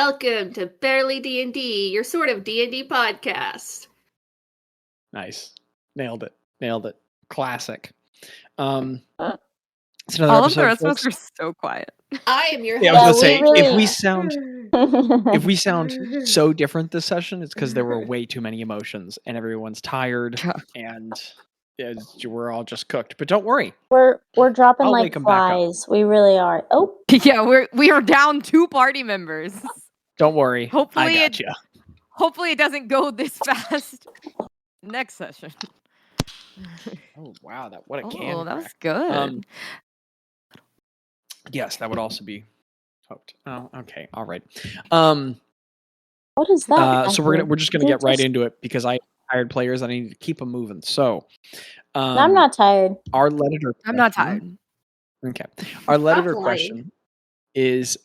Welcome to Barely D&D, your sort of D&D podcast. Nice. Nailed it. Classic. All of the rest of us are so quiet. I am your host. Yeah, I was gonna say, really... if we sound so different this session, it's because there were way too many emotions and everyone's tired and we're all just cooked. But don't worry. We're dropping I'll like flies. We really are. Oh. Yeah, we are down 2 party members. Don't worry. Hopefully I got you. Hopefully it doesn't go this fast. Next session. Oh wow, what a can. Oh, that was good. Yes, that would also be hoped. Oh, okay, all right. What is that? So we're just gonna get right into it because I hired players. I need to keep them moving. So, I'm not tired. Our letter. I'm not tired. Okay, our letter question is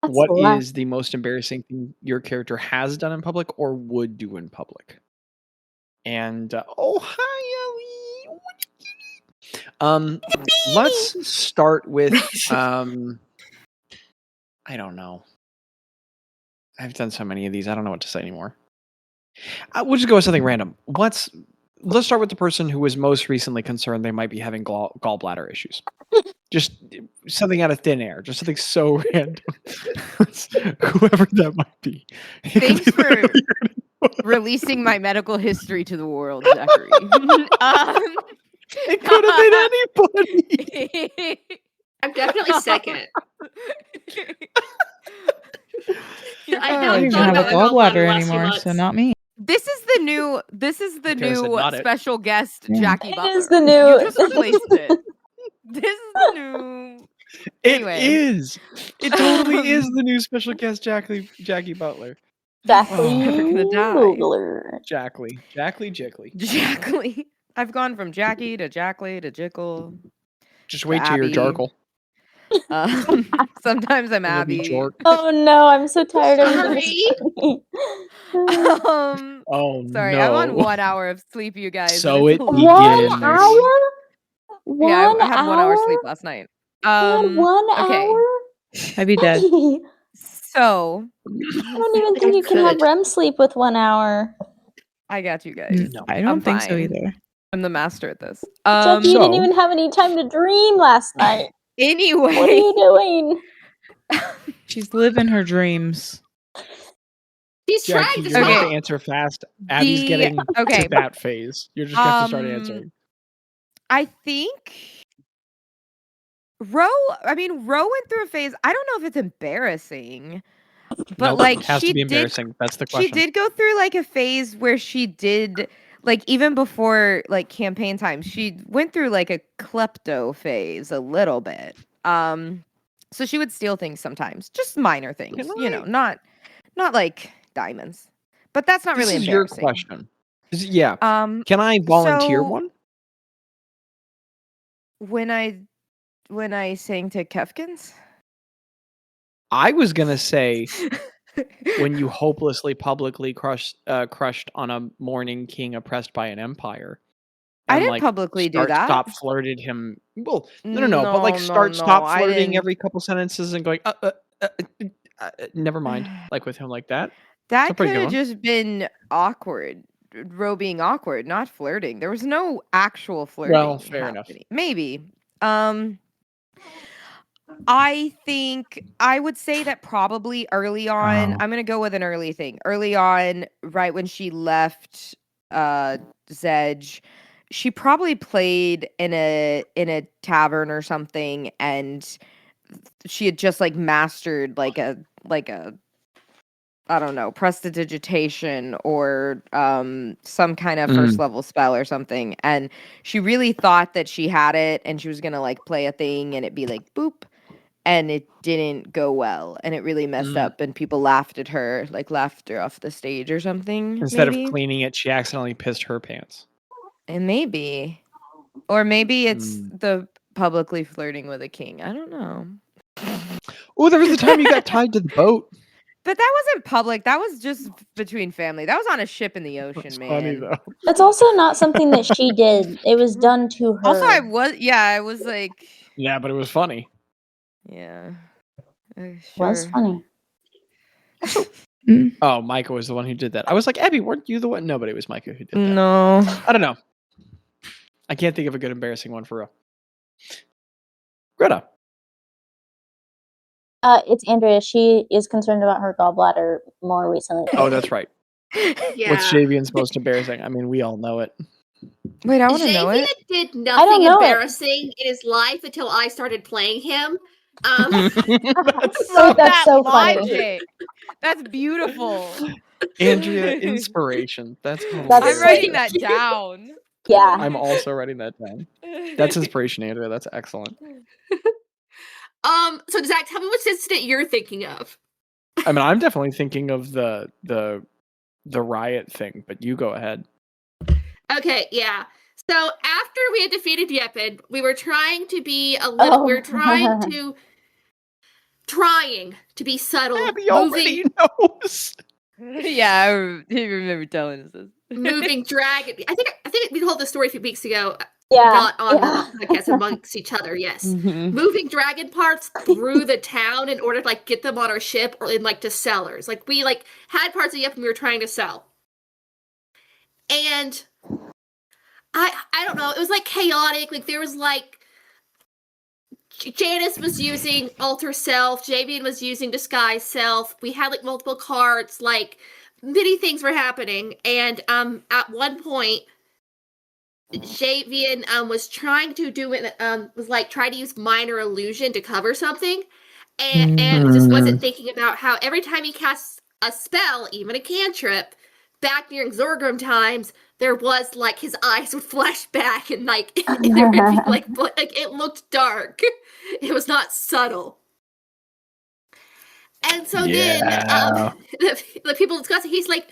what is the most embarrassing thing your character has done in public or would do in public? And hi, Ellie. Let's start with I don't know. I've done so many of these. I don't know what to say anymore. We'll just go with something random. Let's start with the person who was most recently concerned they might be having gallbladder issues. Just something out of thin air. Just something so random. Whoever that might be. Thanks for releasing my medical history to the world, Zachary. It could have been anybody. I'm definitely second. I don't even have a gallbladder anymore, so not me. This is the new special guest, Jaci Butler. It is the new. You just replaced it. This is the new. Anyway. It is. It totally is the new special guest, Jaci Butler. Jackly. I've gone from Jackie to Jackly to Jickle. Just wait till you're Jarkle. Sometimes I'm Abby. Oh no, I'm so tired of Sorry. Sorry, no. I'm on 1 hour of sleep, you guys. So it begins. 1 hour? Yeah, I had 1 hour sleep last night. 1 hour? I'd be dead. So I don't even think you can have REM sleep with 1 hour. I got you guys. No, I don't think so either. I'm the master at this. Jackie, you didn't even have any time to dream last night. Anyway. What are you doing? She's living her dreams. She's Jackie, trying to you're talk. going to answer fast. Abby's getting to that phase. You're just going to have to start answering. I think Ro went through a phase. I don't know if it's embarrassing, but nope, it has to be embarrassing. That's the question. She did go through like a phase where she did, like, even before like campaign time, she went through like a klepto phase a little bit. So she would steal things sometimes, just minor things, not like diamonds. But that's not really embarrassing. Your question. Yeah. Can I volunteer one? When I sang to Kefkins? I was gonna say when you hopelessly publicly crushed on a mourning king oppressed by an empire. I didn't publicly do that. Stop flirted him. Well, no. But like stop flirting every couple sentences and going, never mind. Like with him like that. That could have just been awkward. Ro being awkward, not flirting. There was no actual flirting. Well, fair enough. Maybe. I think I would say that probably early on, I'm going to go with an early thing. Early on, right when she left Zedge, she probably played in a tavern or something, and she had just like mastered like a I don't know, prestidigitation or some kind of first level spell or something. And she really thought that she had it and she was going to like play a thing and it'd be like boop. And it didn't go well. And it really messed up and people laughed at her, like laughed her off the stage or something. Instead of cleaning it, she accidentally pissed her pants. And maybe. Or maybe it's the publicly flirting with a king. I don't know. Oh, there was the time you got tied to the boat. But that wasn't public. That was just between family. That was on a ship in the ocean, man. Funny though. It's also not something that she did. It was done to her. Also, I was like. Yeah, but it was funny. Yeah. Sure. Was funny. Oh, Micah was the one who did that. I was like, Abby, weren't you the one? No, but it was Micah who did that. No. I don't know. I can't think of a good embarrassing one for real. Greta. It's Andrea. She is concerned about her gallbladder more recently. Oh, that's right. Yeah. What's Zhav'ian's most embarrassing? I mean, we all know it. Wait, I want to know Zhav'ian it. did don't nothing know it. embarrassing in his life until I started playing him. Love That's that so funny. logic. That's beautiful. Andrea, inspiration. That's I'm That's writing that down. Yeah. I'm also writing that down. That's inspiration, Andrea. That's excellent. So Zach, tell me which incident you're thinking of. I mean, I'm definitely thinking of the riot thing, but you go ahead. Okay, yeah. So after we had defeated Yallabrinn, we were trying to be we were trying to be subtle. Abby already knows. Yeah, I remember telling us this. Moving dragon. I think we told the story a few weeks ago. Yeah. Not on the podcast amongst each other. Yes, moving dragon parts through the town in order to like get them on our ship or in like to sellers. Like we like had parts of Yallabrinn we were trying to sell, and I don't know. It was like chaotic. Like there was like Janus was using alter self. Zhav'ian was using disguise self. We had like multiple cards. Like many things were happening, and at one point, Zhav'ian was trying to do it. Was like trying to use minor illusion to cover something, and just wasn't thinking about how every time he casts a spell, even a cantrip, back during Rand'grim times, there was like his eyes would flash back and like there would be like it looked dark. It was not subtle. And so then the people discussing, he's like,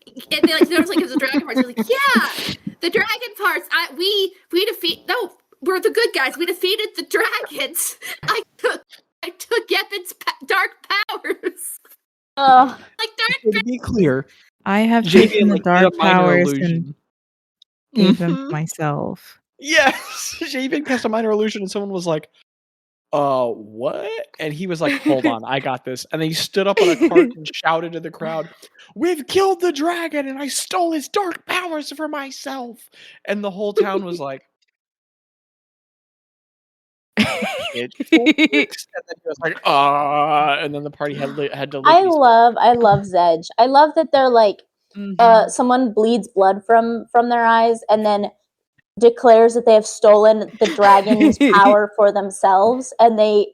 and they like notice like there's a dragon parts. He's like, yeah, the dragon parts. We defeat. No, we're the good guys. We defeated the dragons. I took Yallabrinn's dark powers. Like dark. To be clear, I have Zhav'ian, taken the like, dark did a minor powers illusion. and gave them to myself. Yes, Zhav'ian cast a minor illusion, and someone was like, what? And he was like, hold on, I got this. And then he stood up on a cart and shouted to the crowd, we've killed the dragon, and I stole his dark powers for myself. And the whole town was like, it works. And then he was like, and then the party had to leave. I love Zedge. I love that they're like, someone bleeds blood from their eyes and then declares that they have stolen the dragon's power for themselves, and they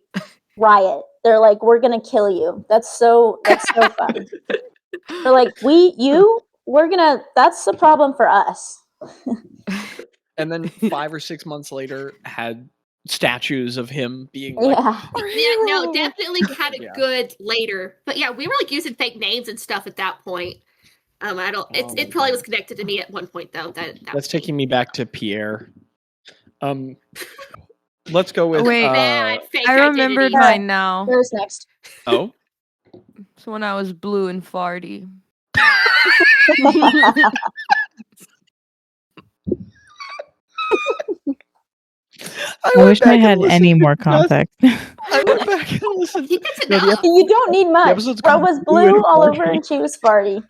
riot. They're like, we're gonna kill you. That's so fun. They're like, that's the problem for us. And then 5 or 6 months later had statues of him being like, yeah, no, definitely had a good later. But yeah, we were like using fake names and stuff at that point. I don't. It probably was connected to me at one point though. That's taking me back to Pierre. Let's go with. Wait, I remembered mine now. Where's next? Oh, so when I was blue and farty. I wish I had any more context. I went back and listened. You don't need much. Bro was blue all over and she was farty.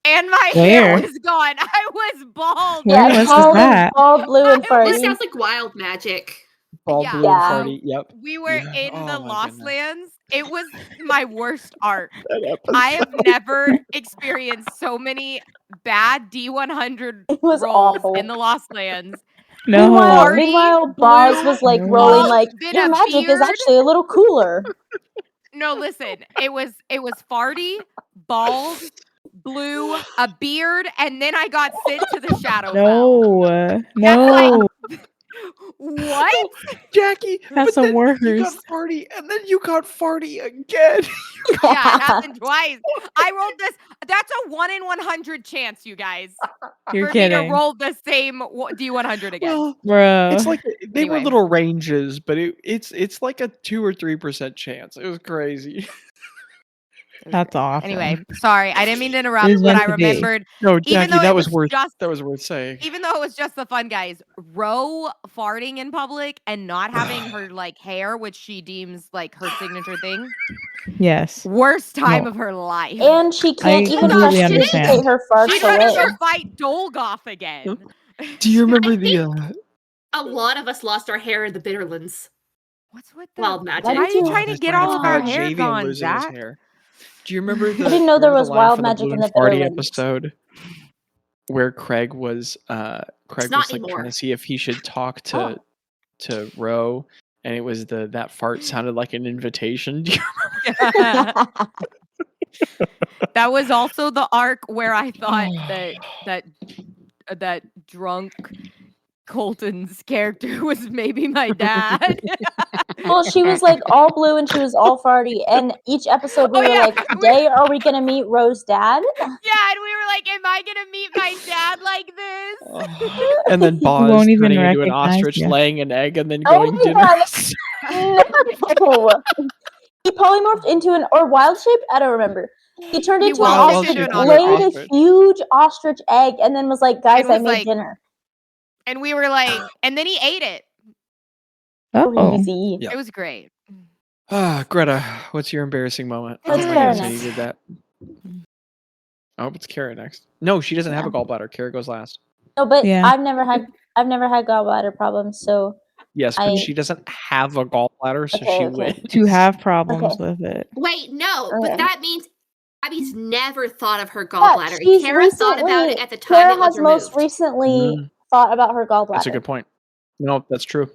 And my hair was gone. I was bald. Where was that? All blue and farty. This sounds like wild magic. Bald, blue, and farty. Yep. We were in the Lost Lands. It was my worst art. I have never experienced so many bad D100 rolls awful. in the Lost Lands. No. Meanwhile, Boz was like rolling like, your magic is actually a little cooler. No, listen. It was farty, bald, blue, a beard, and then I got sent to the shadow. No. What? Jackie, that's the worst. You got farty, and then you got farty again. Yeah, it happened twice. I rolled this. That's a 1 in 100 chance, you guys. You're for kidding. Me to roll the same D100 again. Well, bro. It's like they were little ranges, but it's like a 2 or 3% chance. It was crazy. That's awesome. Anyway, sorry, I didn't mean to interrupt, but I remembered. No, Jackie, that was worth saying. Even though it was just the fun, guys. Ro farting in public and not having her like hair, which she deems like her signature thing. Yes. Worst time of her life. And she can't even completely understand. prestidigitate her farts She's ready away. to fight Dolgoth again. Do you remember a lot of us lost our hair in the Bitterlands. What's with the Wild magic? Why are you trying to get all of our hair Jhav'ian gone, losing his Zach? hair. Do you remember I didn't know there was line wild from magic Blue in and the Farty Bitterlands. episode where Craig was not like anymore. trying to see if he should talk to Ro, and it was that fart sounded like an invitation. Do you That was also the arc where I thought that drunk Colton's character was maybe my dad. Well, she was like all blue and she was all farty. And each episode we were like, today are we going to meet Ro's dad? Yeah, and we were like, am I going to meet my dad like this? And then Boz won't even turning into an recognize ostrich, you. laying an egg, and then going dinner. No. He polymorphed into or wild shape? I don't remember. He turned into an ostrich, laid a huge ostrich egg, and then was like, guys, I made dinner. And we were like, and then he ate it. Crazy. It was great. Greta, what's your embarrassing moment? Let's Kara next. you did that. Oh, it's Kara next. No, she doesn't have a gallbladder. Kara goes last. No, but I've never had gallbladder problems, so yes, but she doesn't have a gallbladder, so she wins. To have problems with it. Wait, no, but that means Abby's never thought of her gallbladder. And Kara thought about it at the time it was has most recently thought about her gallbladder. That's a good point. No, that's true.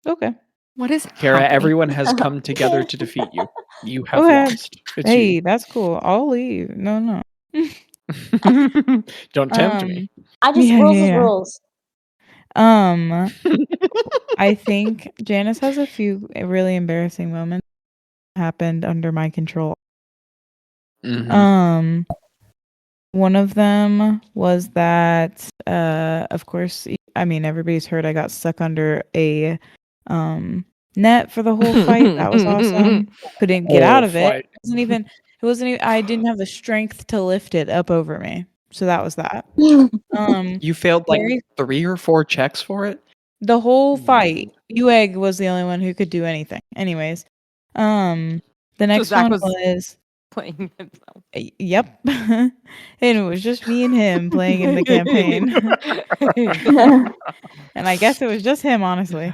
Okay. What is Kara, happening? Everyone has come together to defeat you. You have lost. It's hey, you. That's cool. I'll leave. No. Don't tempt me. I just rules is rules. I think Janus has a few really embarrassing moments happened under my control. Mm-hmm. One of them was that of course, I mean, everybody's heard I got stuck under a net for the whole fight. That was awesome. Couldn't get out of it. It wasn't even I didn't have the strength to lift it up over me. So that was that. You failed like 3 or 4 checks for it? The whole fight. Uegg was the only one who could do anything. Anyways. The next one was playing himself. Yep. And it was just me and him playing in the campaign. And I guess it was just him, honestly.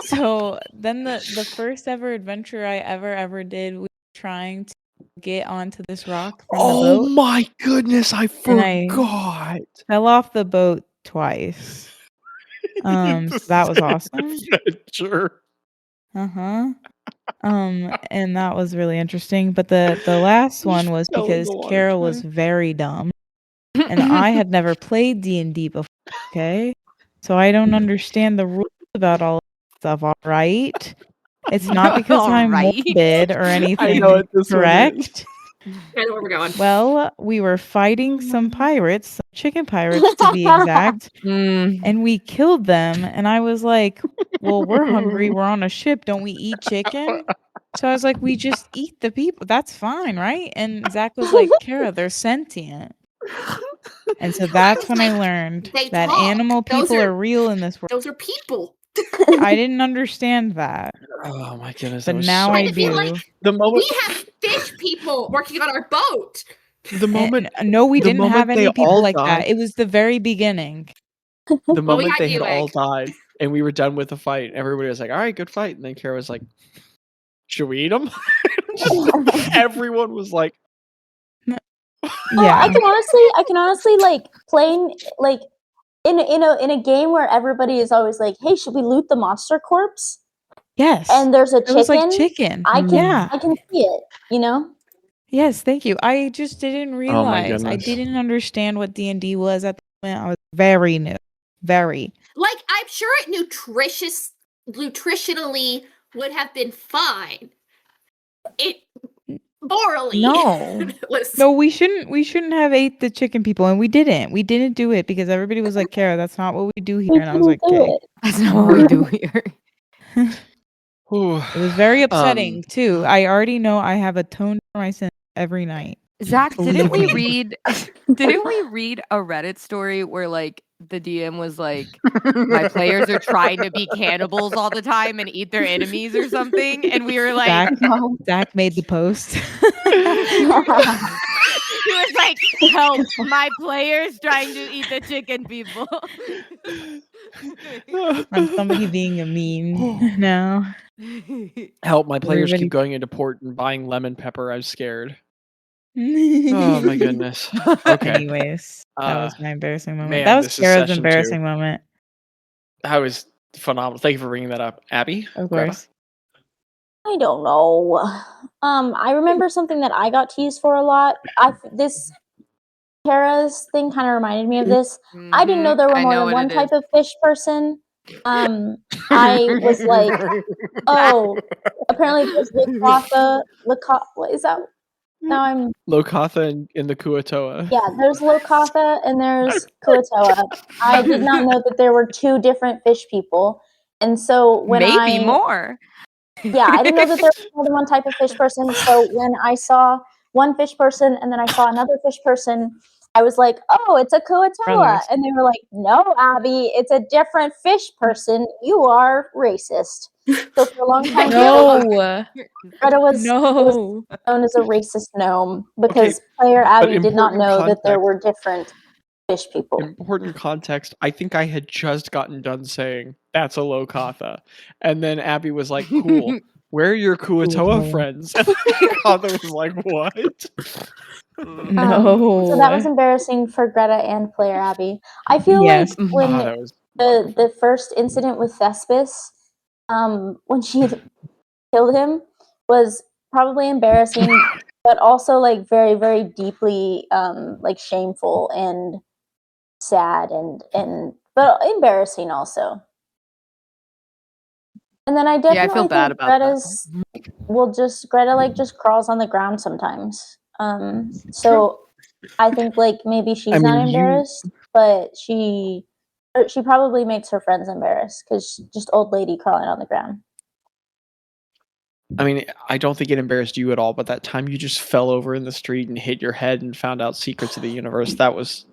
So then the first ever adventure I ever did was trying to get onto this rock from the boat. Oh my goodness, I forgot. Fell off the boat twice. So that was awesome. Sure. And that was really interesting. But the last one was because Kara was very dumb. And I had never played D&D before, okay? So I don't understand the rules about all stuff, all right? It's not because I'm morbid or anything, correct? I know where we're going. Well, we were fighting some pirates, some chicken pirates to be exact, and we killed them. And I was like, well, we're hungry. We're on a ship. Don't we eat chicken? So I was like, we just eat the people. That's fine, right? And Zach was like, Kara, they're sentient. And so that's when I learned that animal people are real in this world. Those are people. I didn't understand that. Oh my goodness! But now I do. Like the moment we have fish people working on our boat. The moment no, we didn't have any people like that. It was the very beginning. The moment they had all died and we were done with the fight, everybody was like, "All right, good fight." And then Kara was like, "Should we eat them?" Everyone was like, "Yeah." I can honestly like playing like. In a game where everybody is always like, "Hey, should we loot the monster corpse?" Yes, and there's a chicken. It was like chicken. I can see it. You know. Yes, thank you. I just didn't realize. I didn't understand what D&D was at the moment. I was very new, very. Like I'm sure it nutritionally would have been fine. It. Morally. No, we shouldn't have ate the chicken people, and we didn't do it because everybody was like, Kara, that's not what we do here. And I was like, okay, that's not what we do here. It was very upsetting too. I already know I have atoned for my sins every night. Zach, didn't we read a Reddit story where like the DM was like, my players are trying to be cannibals all the time and eat their enemies or something? And we were like, Zach made the post. He was like, help, my players trying to eat the chicken people. I'm somebody being a meme now. Help, my players Everybody- keep going into port and buying lemon pepper. I'm scared. Oh my goodness. Okay. Anyways, that was my embarrassing moment. man, That was this is Kara's session embarrassing 2. moment. That was phenomenal. Thank you for bringing that up. Abby? Of Greta? course. I don't know. I remember something that I got teased for a lot. This Kara's thing kind of reminded me of this. I didn't know there were more than one type of fish person. I was like, oh, apparently there's Lokatha. What is that? Now I'm Lokatha in the Kuatoa. Yeah, there's Lokatha and there's Kuatoa. I did not know that there were 2 different fish people, and so when maybe more. Yeah, I didn't know that there was more than one type of fish person. So when I saw one fish person and then I saw another fish person, I was like, oh, it's a Kuatoa. And they were like, no, Abby, it's a different fish person. You are racist. So for a long time, Greta was known as a racist gnome because player Abby did not know that there were different fish people. Important context. I think I had just gotten done saying that's a Lokatha, and then Abby was like, "Cool, where are your Kuatoa friends?" And Lokatha was like, "What?" No. So that was embarrassing for Greta and player Abby. I feel like when the first incident with Thespis, when she killed him, was probably embarrassing, but also like very, very deeply like shameful and sad and but embarrassing also. And then I definitely I feel bad think about Greta's Greta like just crawls on the ground sometimes. So I think like maybe she's not embarrassed, but she probably makes her friends embarrassed because just old lady crawling on the ground. I mean, I don't think it embarrassed you at all, but that time you just fell over in the street and hit your head and found out secrets of the universe, that was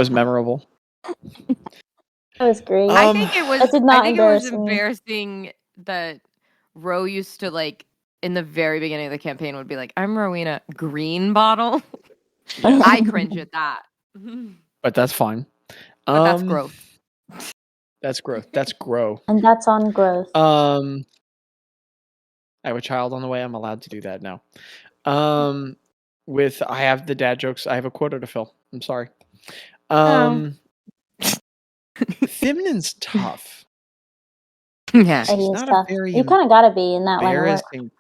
memorable. That was great. I think it was embarrassing that Ro used to like in the very beginning of the campaign would be like, I'm Rowena Green Bottle. I cringe at that. But that's fine. But that's growth. That's growth. That's grow. And that's on growth. I have a child on the way. I'm allowed to do that now. I have the dad jokes. I have a quota to fill. I'm sorry. Thimnen's tough. Yeah, he's tough. You kind of gotta be in that line of work. Embarrassing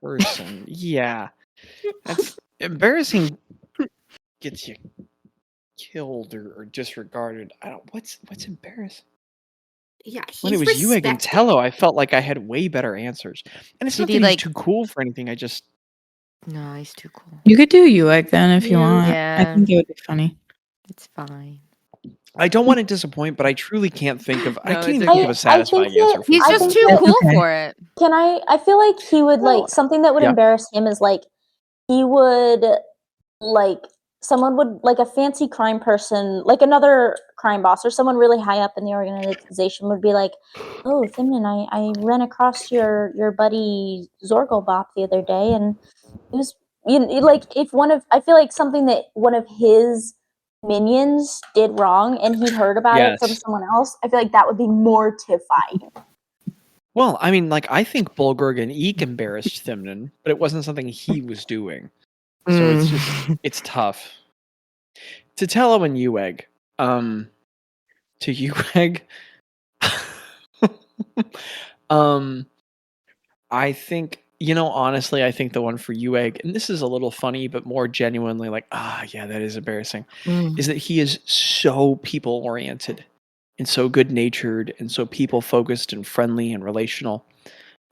person. Yeah, that's embarrassing. Gets you killed or disregarded. I don't. What's embarrassing? Yeah, when it was Ueg and Tello, I felt like I had way better answers. And it's not that he's too cool for anything. I just no, he's too cool. You could do Ueg then if you want. Yeah. I think it would be funny. It's fine. I don't want to disappoint, but I truly can't think of. I can't even think of a satisfying answer. He's just too cool for it. I feel like he would like something that would embarrass him is like he would like someone would like a fancy crime person, like another crime boss or someone really high up in the organization would be like, "Oh, Thimnen, I ran across your buddy Zorgelbop the other day, and it was like if I feel like something that one of his minions did wrong and he heard about it from someone else, I feel like that would be mortifying." Well, I mean, like I think Bulgurg and Eek embarrassed Thimnen, but it wasn't something he was doing. So it's tough. To Tello and Ueg. To Ueg. I think, honestly, I think the one for Ueg, and this is a little funny, but more genuinely like, yeah, that is embarrassing, is that he is so people-oriented and so good-natured and so people-focused and friendly and relational,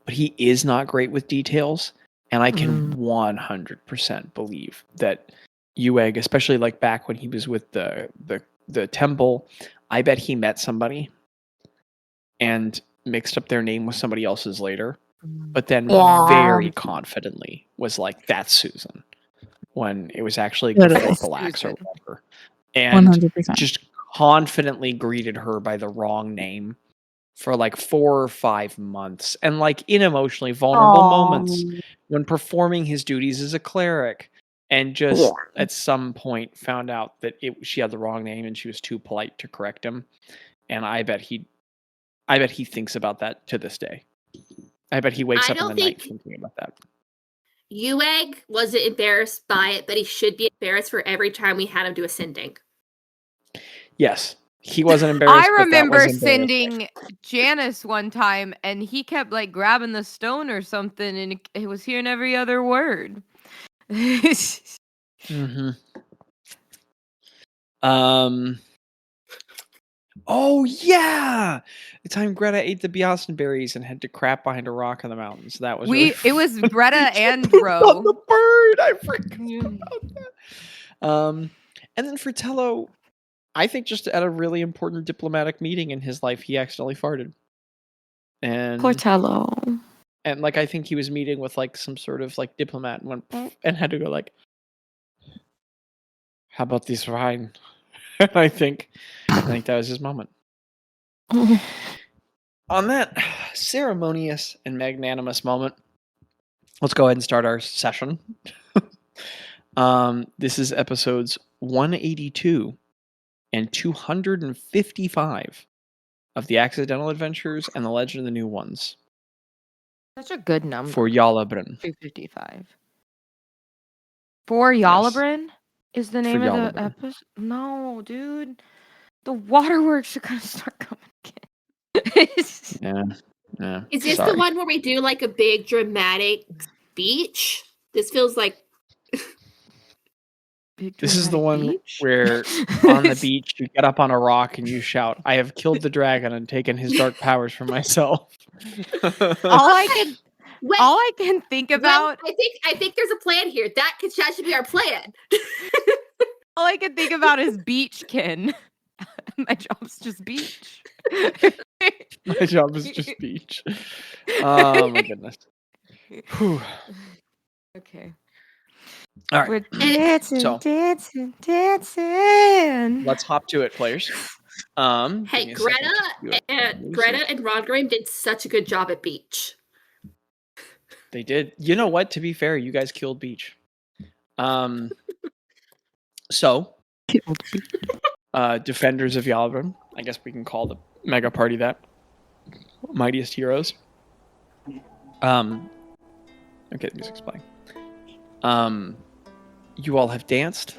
but he is not great with details. And I can 100% believe that Ueg, especially like back when he was with the temple, I bet he met somebody and mixed up their name with somebody else's later, but then very confidently was like, "That's Susan." when it was actually Literally. Galax or whatever. And 100%. just confidently greeted her by the wrong name for like 4 or 5 months. And like in emotionally vulnerable moments when performing his duties as a cleric. And just at some point found out that she had the wrong name and she was too polite to correct him. And I bet he thinks about that to this day. I bet he wakes up in the night thinking about that. Ueg wasn't embarrassed by it, but he should be embarrassed for every time we had him do a sending. Yes. He wasn't embarrassed. I remember sending Janus one time, and he kept like grabbing the stone or something, and it was hearing every other word. Mm-hmm. Oh yeah, the time Gretta ate the Biasen berries and had to crap behind a rock in the mountains. That was it was Gretta and Ro. The bird. I forgot about that. And then for Tello, I think just at a really important diplomatic meeting in his life, he accidentally farted. And Poor Tello. And like I think he was meeting with like some sort of like diplomat and went and had to go like, how about this wine? I think that was his moment. On that ceremonious and magnanimous moment, let's go ahead and start our session. This is episodes 182 and 255 of The Accidental Adventures and The Legend of the New Ones. Such a good number. For Yallabrinn. 255. For Yallabrinn? Yes. Is the name of the episode? No, dude. The waterworks should kind of start coming again. Yeah. Is this the one where we do like a big dramatic speech? This feels like this is the one where on the beach you get up on a rock and you shout, "I have killed the dragon and taken his dark powers for myself." All I can think about. Well, I think there's a plan here. That should be our plan. All I can think about is Beachkin. My job's just beach. My job is just beach. Oh my goodness. Whew. Okay. All right. We're dancing. Let's hop to it, players. Hey, Gretta and Rand'grim did such a good job at beach. They did. You know what? To be fair, you guys killed beach. So, defenders of Yallabrinn. I guess we can call the mega party that. Mightiest heroes. Okay, the music's playing. You all have danced,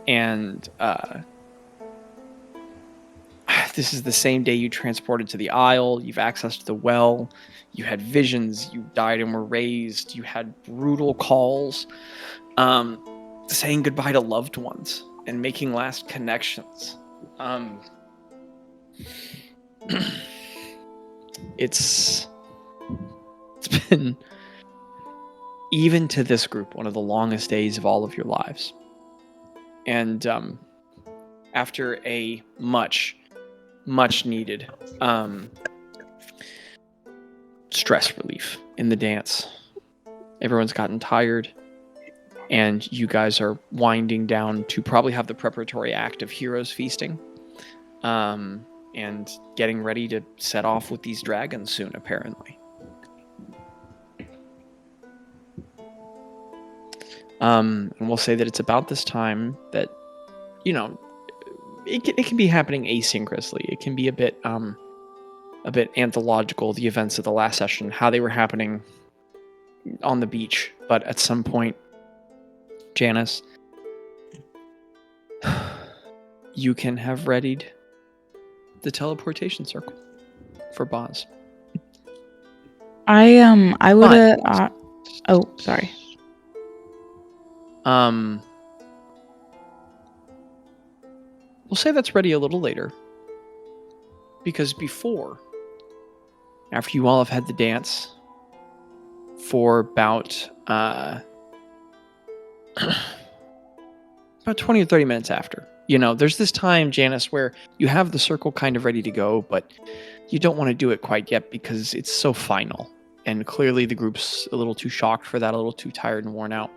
and this is the same day you transported to the Isle. You've accessed the well. You had visions. You died and were raised. You had brutal calls. Saying goodbye to loved ones and making last connections. It's been, even to this group, one of the longest days of all of your lives. And after a much needed stress relief in the dance, everyone's gotten tired, and you guys are winding down to probably have the preparatory act of heroes feasting, and getting ready to set off with these dragons soon, apparently. And we'll say that it's about this time that, you know, it can be happening asynchronously. It can be a bit anthological, the events of the last session, how they were happening on the beach. But at some point, Janus, you can have readied the teleportation circle for Boz. I would have. Oh, sorry. We'll say that's ready a little later, because after you all have had the dance for about 20 or 30 minutes after, you know, there's this time, Janus, where you have the circle kind of ready to go, but you don't want to do it quite yet because it's so final. And clearly the group's a little too shocked for that, a little too tired and worn out.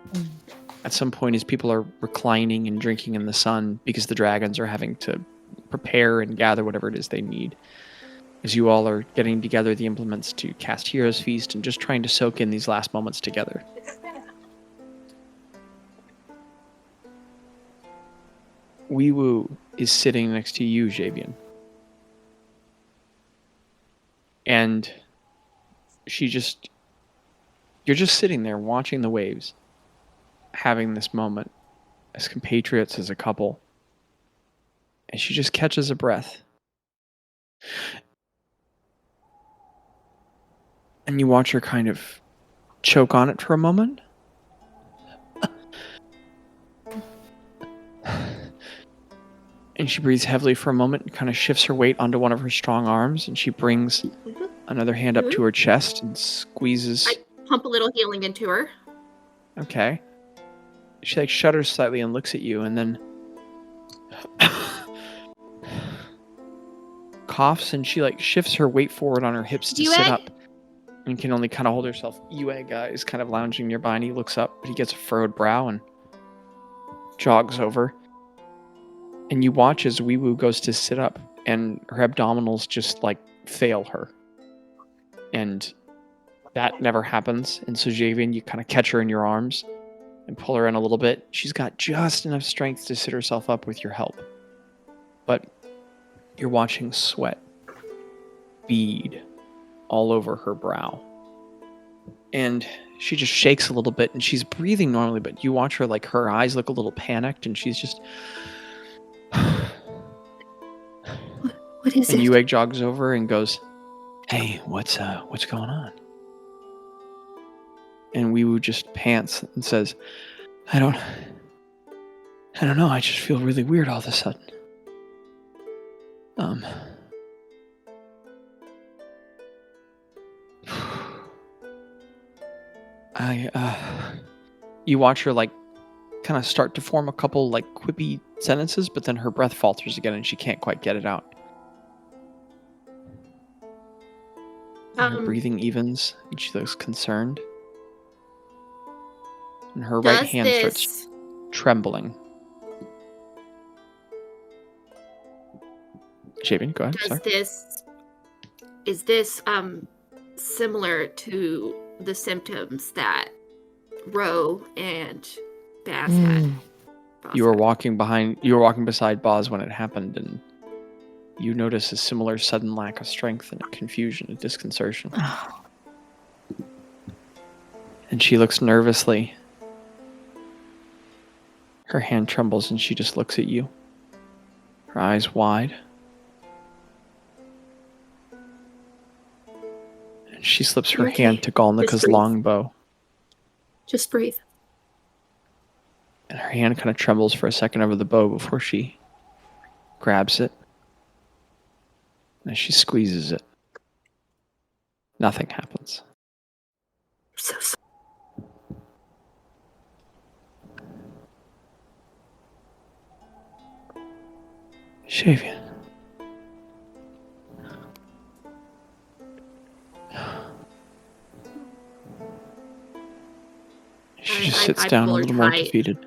at some point, as people are reclining and drinking in the sun because the dragons are having to prepare and gather whatever it is they need, as you all are getting together the implements to cast Hero's Feast and just trying to soak in these last moments together. Weewu is sitting next to you, Zhav'ian. And you're just sitting there watching the waves, having this moment as compatriots, as a couple. And she just catches a breath. And you watch her kind of choke on it for a moment. And she breathes heavily for a moment and kind of shifts her weight onto one of her strong arms. And she brings another hand up to her chest and squeezes. I pump a little healing into her. Okay. She shudders slightly and looks at you and then coughs, and she shifts her weight forward on her hips to sit up and can only kind of hold herself. Yueg is kind of lounging nearby, and he looks up, but he gets a furrowed brow and jogs over. And you watch as Weewu goes to sit up, and her abdominals just fail her. And that never happens. And so Zhav'ian, you kind of catch her in your arms and pull her in a little bit. She's got just enough strength to sit herself up with your help. But you're watching sweat bead all over her brow. And she just shakes a little bit, and she's breathing normally, but you watch her, her eyes look a little panicked, and she's just... What is it? And Yueg jogs over and goes, "Hey, what's going on?" And Weewu just pants and says, I don't know, I just feel really weird all of a sudden. You watch her kind of start to form a couple quippy sentences, but then her breath falters again and she can't quite get it out. And her breathing evens and she looks concerned. And her right hand starts trembling. Zhav'ian, go ahead. Is this similar to the symptoms that Ro and Baz had? You were walking beside Boz when it happened, and you notice a similar sudden lack of strength and confusion and disconcertion. And she looks nervously. Her hand trembles and she just looks at you. Her eyes wide. And she slips her hand to Galnika's longbow. Just breathe. And her hand kind of trembles for a second over the bow before she grabs it. And as she squeezes it, nothing happens. I'm so sorry. Zhav'ian. She just sits down a little more defeated.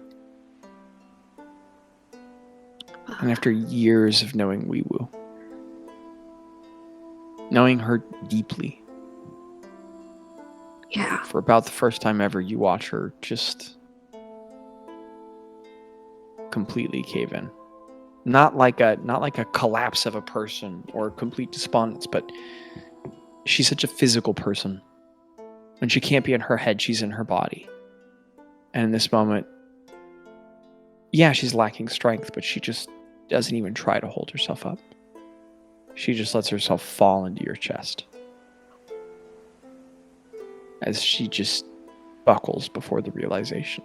And after years of knowing Weewu, knowing her deeply, for about the first time ever, you watch her just completely cave in. Not like a collapse of a person or complete despondence, but she's such a physical person. When she can't be in her head, she's in her body. And in this moment, she's lacking strength, but she just doesn't even try to hold herself up. She just lets herself fall into your chest. As she just buckles before the realization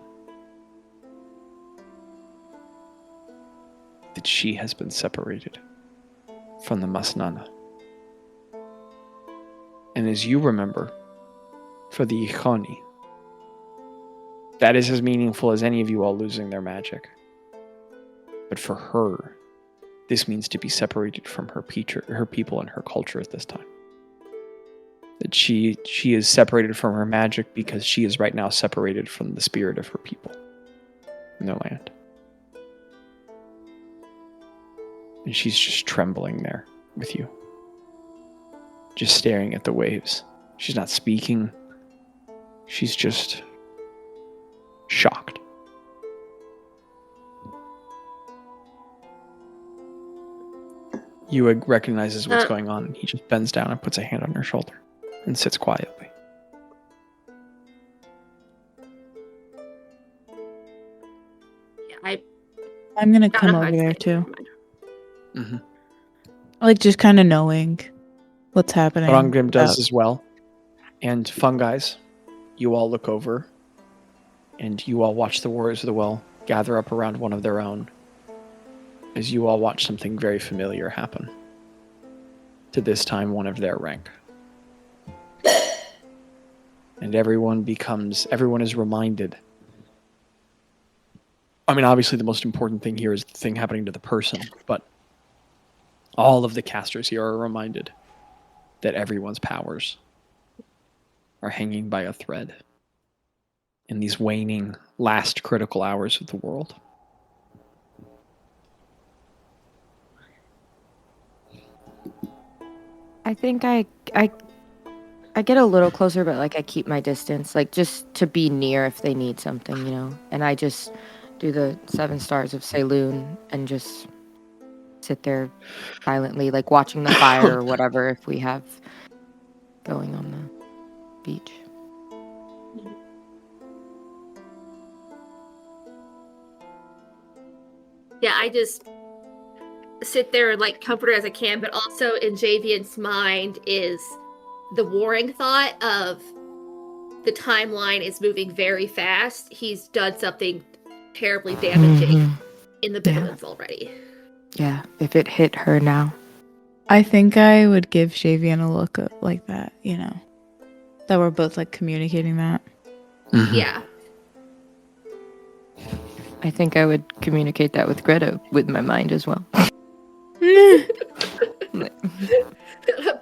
that she has been separated from the Masnana. And as you remember, for the Ikhoni, that is as meaningful as any of you all losing their magic. But for her, this means to be separated from her people and her culture at this time. That she is separated from her magic because she is right now separated from the spirit of her people. in their land. And she's just trembling there with you. Just staring at the waves. She's not speaking. She's just shocked. Yua recognizes what's going on. He just bends down and puts a hand on her shoulder and sits quietly. Yeah, I'm gonna come over there too. Mm-hmm. Like just kind of knowing what's happening. Rand'grim does as well. And Fungi's, you all look over and you all watch the Warriors of the Well gather up around one of their own as you all watch something very familiar happen. To this time, one of their rank. And everyone is reminded. I mean, obviously the most important thing here is the thing happening to the person, but all of the casters here are reminded that everyone's powers are hanging by a thread in these waning last critical hours of the world. I think I get a little closer, but like I keep my distance, like just to be near if they need something, you know. And I just do the 7 stars of Saloon and just sit there silently, like watching the fire or whatever if we have going on the beach. Yeah, I just sit there and like comfort her as I can, but also in Zhav'ian's mind is the warring thought of the timeline is moving very fast. He's done something terribly damaging in the Badlands already. Yeah, if it hit her now. I think I would give Zhav'ian a look like that, you know. That we're both like communicating that. Mm-hmm. Yeah. I think I would communicate that with Greta with my mind as well.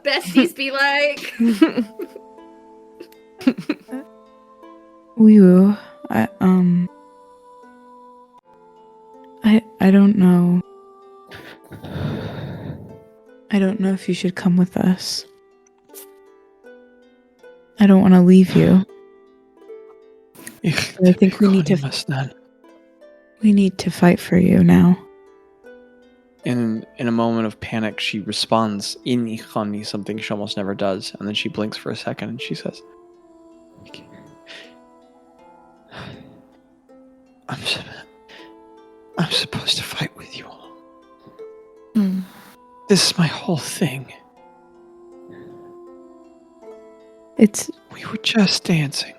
Besties be like. Woo. I don't know. I don't know if you should come with us. I don't want to leave you. I think we need to. We need to fight for you now. In a moment of panic, she responds in Ikhani, something she almost never does, and then she blinks for a second and she says, I'm supposed to fight with you all. This is my whole thing. We were just dancing.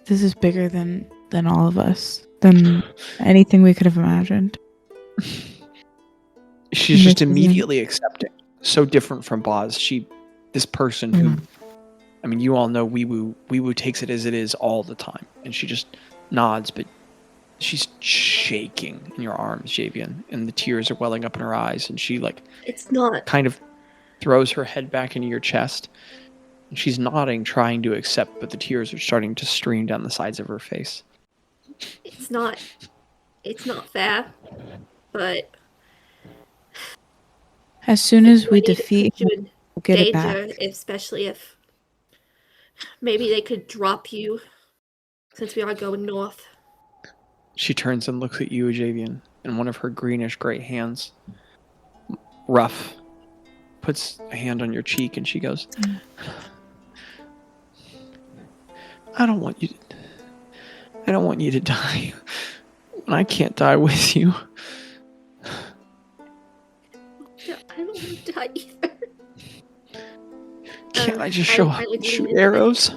This is bigger than all of us, than anything we could have imagined. She's just immediately accepting. So different from Boz. This person who, I mean, you all know Wee-Woo takes it as it is all the time, and she just nods, but she's shaking in your arms, Zhav'ian, and the tears are welling up in her eyes, and she it's not kind of throws her head back into your chest. And she's nodding, trying to accept, but the tears are starting to stream down the sides of her face. It's not fair, but as soon as we defeat him, we'll get it back. Especially if maybe they could drop you, since we are going north. She turns and looks at you, Zhav'ian, and one of her greenish-gray hands, rough, puts a hand on your cheek, and she goes, I don't want you to die when I can't die with you. I don't want to die either. Can't I just show up and shoot arrows?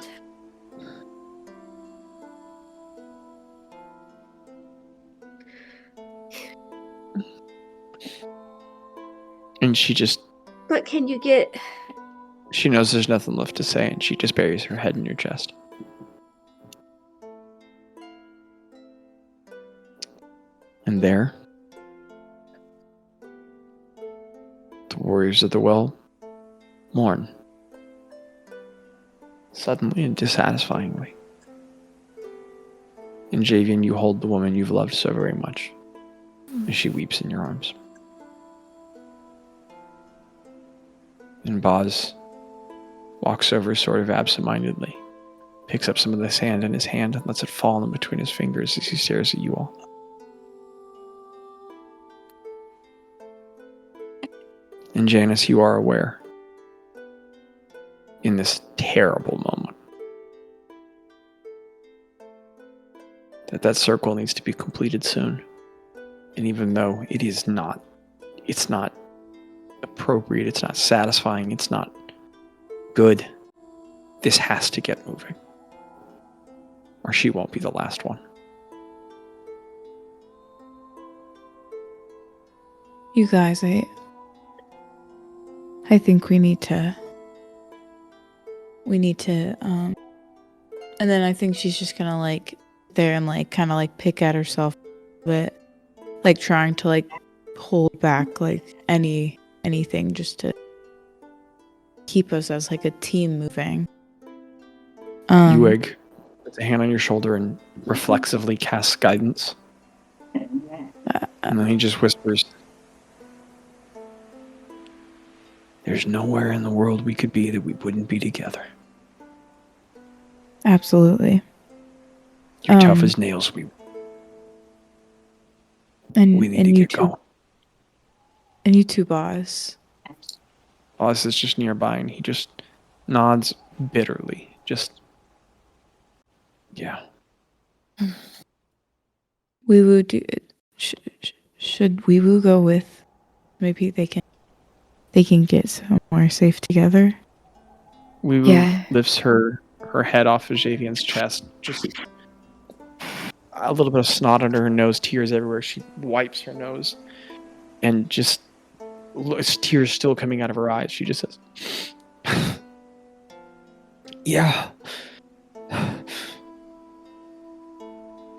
And she just... But can you get... She knows there's nothing left to say, and she just buries her head in your chest. And there, the Warriors of the Well mourn. Suddenly and dissatisfyingly. And Zhav'ian, you hold the woman you've loved so very much, as she weeps in your arms. And Boz walks over sort of absentmindedly, picks up some of the sand in his hand and lets it fall in between his fingers as he stares at you all. And Janus, you are aware, in this terrible moment, that circle needs to be completed soon. And even though it's not appropriate, it's not satisfying, it's not good, this has to get moving. Or she won't be the last one. You guys, I think we need to and then I think she's just gonna like there and like kind of like pick at herself a bit, like trying to like hold back like anything just to keep us as like a team moving. Ewig puts a hand on your shoulder and reflexively casts guidance. And then he just whispers, "There's nowhere in the world we could be that we wouldn't be together. Absolutely. You're tough as nails. We need to get going." And you too, Boz. Boz is just nearby and he just nods bitterly. Just, yeah. Wee-woo, should Wee-woo go with? Maybe they can get somewhere safe together. Wee-woo lifts her head off of Zhav'ian's chest. Just a little bit of snot under her nose, tears everywhere. She wipes her nose and just tears still coming out of her eyes. She just says, "Yeah.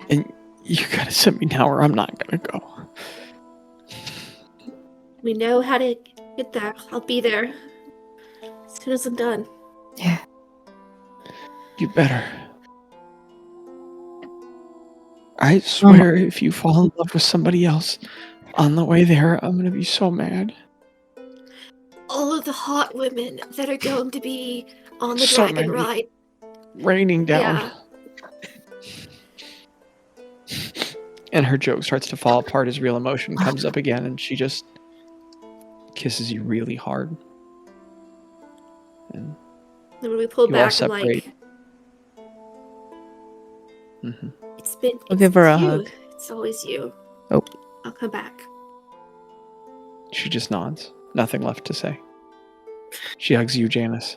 And you gotta send me now or I'm not gonna go." We know how to get there. I'll be there as soon as I'm done. Yeah. You better. I swear, if you fall in love with somebody else on the way there, I'm gonna be so mad. All of the hot women that are going to be on the So dragon many. ride. Raining down. Yeah. And her joke starts to fall apart as real emotion comes up again, and she just kisses you really hard. And Then when we pull you all back, I'm separate. like, Mm-hmm. I'll give her a you. hug. It's always you. Oh. I'll come back. She just nods. Nothing left to say. She hugs you, Janus.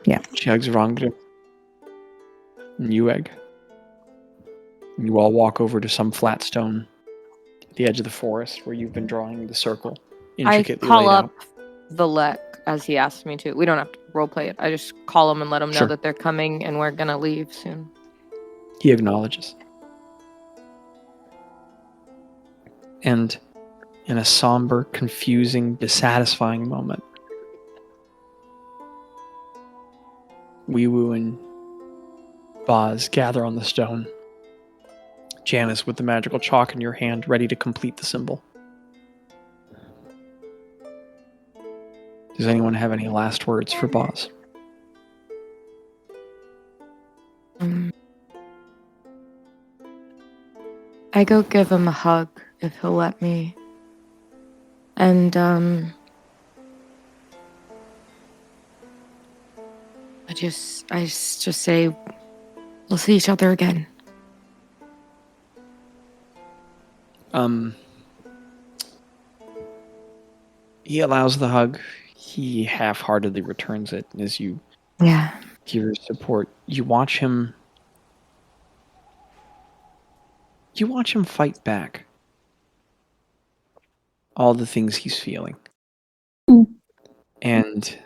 Yeah. She hugs Rand'grim. And Ewig. You all walk over to some flat stone at the edge of the forest where you've been drawing the circle intricately I call laid up out. the Lek as he asked me to. We don't have to roleplay it. I just call him and let him know Sure. that they're coming and we're gonna leave soon. He acknowledges. And in a somber, confusing, dissatisfying moment, Wee-woo and Boz gather on the stone. Janus with the magical chalk in your hand, ready to complete the symbol. Does anyone have any last words for Boz? I go give him a hug if he'll let me. And I just say we'll see each other again. He allows the hug. He half-heartedly returns it as you give your support. You watch him fight back all the things he's feeling. And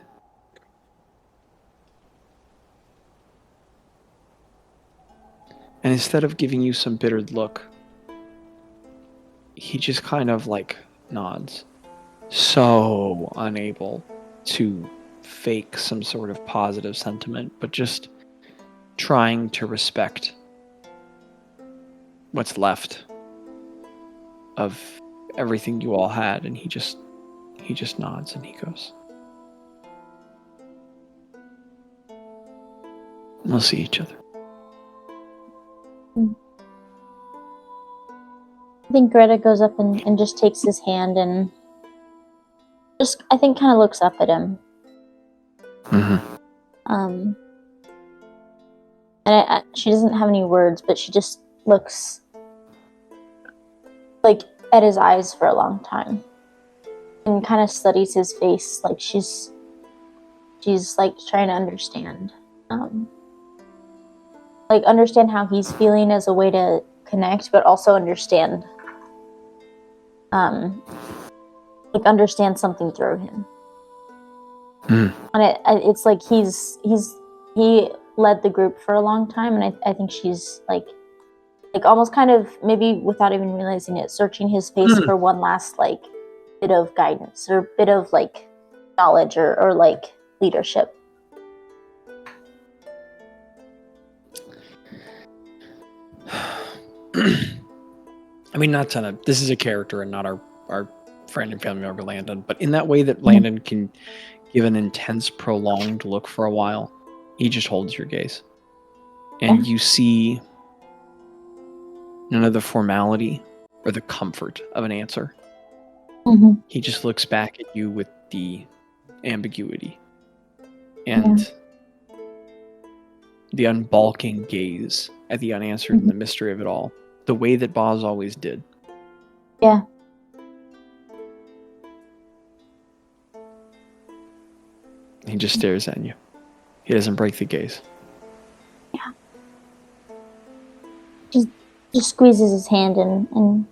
instead of giving you some bitter look, he just kind of like nods, so unable to fake some sort of positive sentiment, but just trying to respect what's left of everything you all had, and he just nods and he goes, "We'll see each other." I think Greta goes up and just takes his hand and just, I think, kind of looks up at him. And she doesn't have any words, but she just looks like at his eyes for a long time and kind of studies his face, like she's like trying to understand, like understand how he's feeling as a way to connect, but also understand, like understand something through him. And it's like he led the group for a long time, and I think she's like almost kind of, maybe without even realizing it, searching his face for one last like bit of guidance or bit of like knowledge or like leadership. I mean, this is a character and not our friend and family member Landon, but in that way that Landon can give an intense, prolonged look for a while, he just holds your gaze. And you see none of the formality or the comfort of an answer. He just looks back at you with the ambiguity and the unbalking gaze at the unanswered and the mystery of it all, the way that Boz always did. Yeah. He just stares at you. He doesn't break the gaze. Yeah. Just squeezes his hand and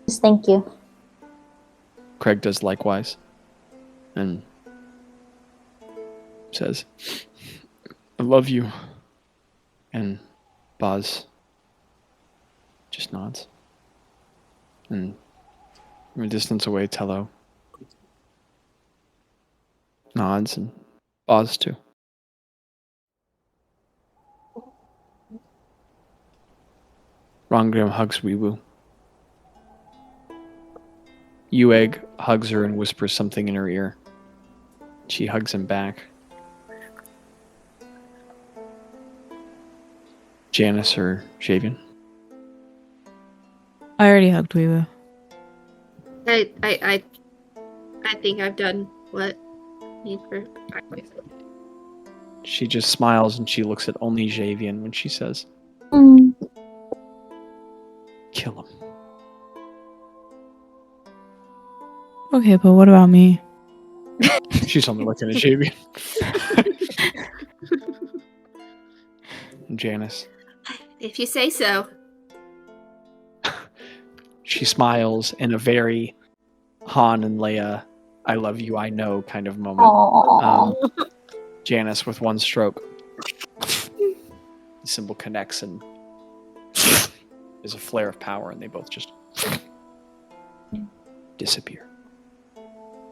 just thank you. Craig does likewise. And says, "I love you." And Boz just nods. And from a distance away, Tello nods, and Boz too. Rand'grim hugs Weewu. Ueg hugs her and whispers something in her ear. She hugs him back. Janus or Zhav'ian? I already hugged Weewu. I think I've done what need for. She just smiles and she looks at only Zhav'ian when she says, "Kill him." Okay, but what about me? She's only looking at Zhav'ian. And Janus. If you say so. She smiles in a very Han and Leia, "I love you, I know" kind of moment. Janus with one stroke. The symbol connects and there's a flare of power and they both just disappear.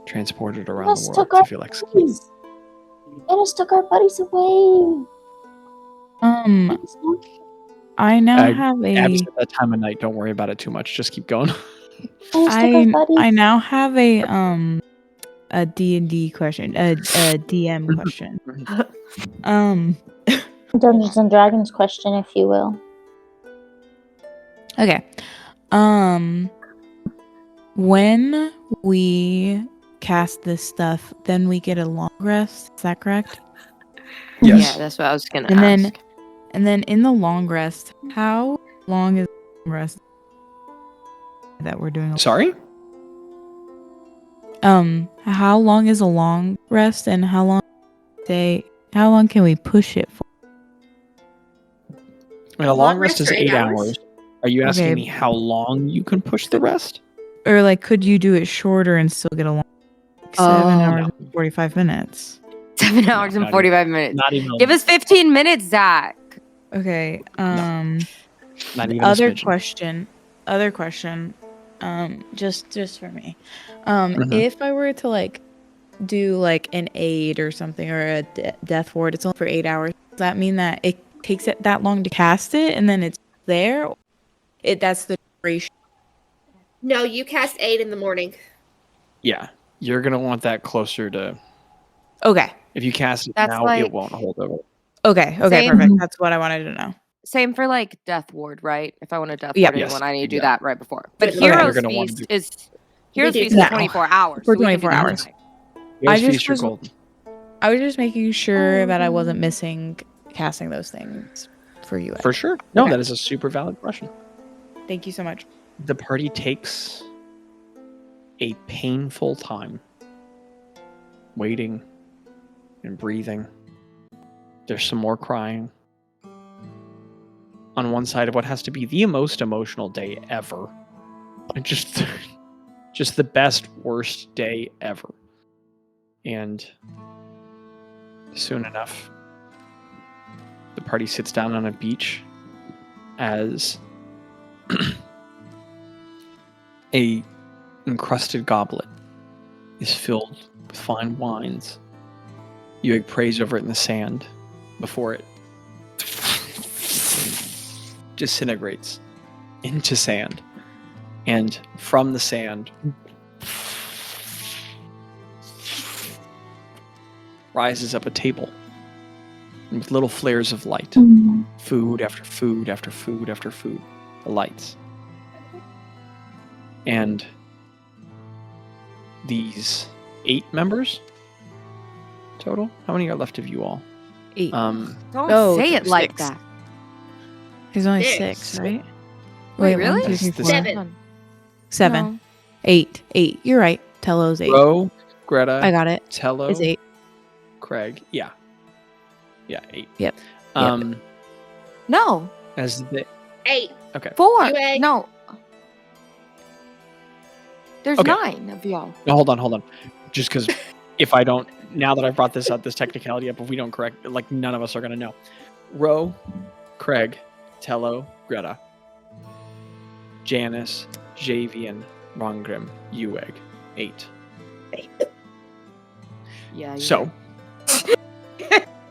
Transported around the world to feel executed. Janus took our buddies away. I now have Abby's at that time of night. Don't worry about it too much. Just keep going. I now have a D&D question, a DM question. Dungeons and Dragons question, if you will. Okay. When we cast this stuff, then we get a long rest. Is that correct? Yes. Yeah, that's what I was gonna ask. And then in the long rest, how long is the rest that we're doing? Sorry? How long is a long rest, and how long can we push it for? I mean, a long rest is 8 hours. Are you asking me how long you can push the rest? Or like, could you do it shorter and still get a long 7 hours and 45 minutes? 7 hours and 45 minutes. Not even. Give us 15 minutes, Zach. Okay. Not even Other question. Just for me. If I were to like do like an aid or something or a death ward, it's only for 8 hours. Does that mean that it takes it that long to cast it, and then it's there. That's the duration. No, you cast 8 in the morning. Yeah, you're gonna want that closer to. Okay. If you cast it That's now, like- it won't hold over. Okay, Same. perfect. That's what I wanted to know. Same for like Death Ward, right? If I want to Death Yeah. Ward anyone, Yes, I need to do exactly. that right before. But Okay. Heroes You're gonna wanna Feast do- is do Feast is now. 24 hours. For so we can 24 do that hours. tonight. Heroes just Feast, you're was- golden. I was just making sure that I wasn't missing casting those things for you. For sure. No, Okay. that is a super valid question. Thank you so much. The party takes a painful time waiting and breathing. There's some more crying. On one side of what has to be the most emotional day ever. Just the best, worst day ever. And soon enough, the party sits down on a beach as a encrusted goblet is filled with fine wines. Yuig prays over it in the sand before it disintegrates into sand. And from the sand rises up a table with little flares of light. Food after food after food after food. The lights. And these 8 members total? How many are left of you all? 8. Don't Oh, say it like 6. that. There's only 6. 6, right? Wait, really? 1, 2, 3, That's the 4. 7. 7. No. 8. You're right. Tello's 8. Ro, Greta, I got it. Tello, It's 8. Craig. Yeah, 8. Yep. No. As the 8. 4. UA. No. There's Okay. 9 of y'all. No, hold on. Just because if I don't, now that I've brought this up, this technicality up, if we don't correct, like none of us are gonna know. Ro, Craig, Tello, Greta, Janus, Zhav'ian, Rand'grim, Yueg. 8. Yeah. So,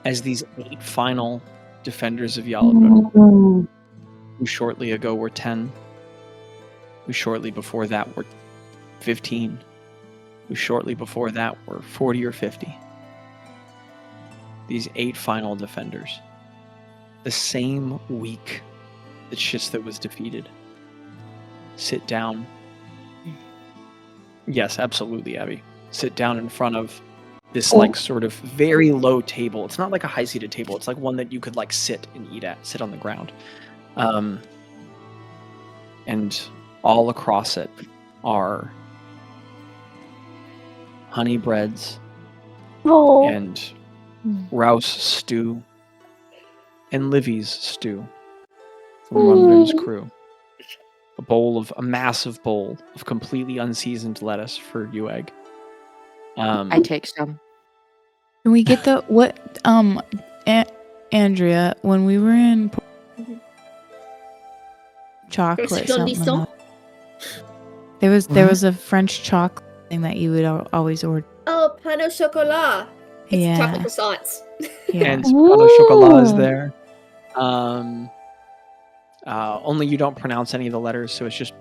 as these 8 final defenders of Yallabrinn, who shortly ago were 10, who shortly before that were 15, who shortly before that were 40 or 50. These 8 final defenders, the same week that Shista was defeated, sit down. Yes, absolutely, Abby. Sit down in front of this like sort of very low table. It's not like a high-seated table. It's like one that you could like sit and eat at, sit on the ground. And all across it are honey breads and Rouse stew and Livy's stew from Rand'grim's crew. A massive bowl of completely unseasoned lettuce for Yueg. I take some. Can we get the what? Andrea, when we were in chocolate, something there was a French chocolate thing that you would always order. Oh, pain au chocolat. It's Yeah. chocolate croissants. Yeah. And pain au chocolat is there. Only you don't pronounce any of the letters, so it's just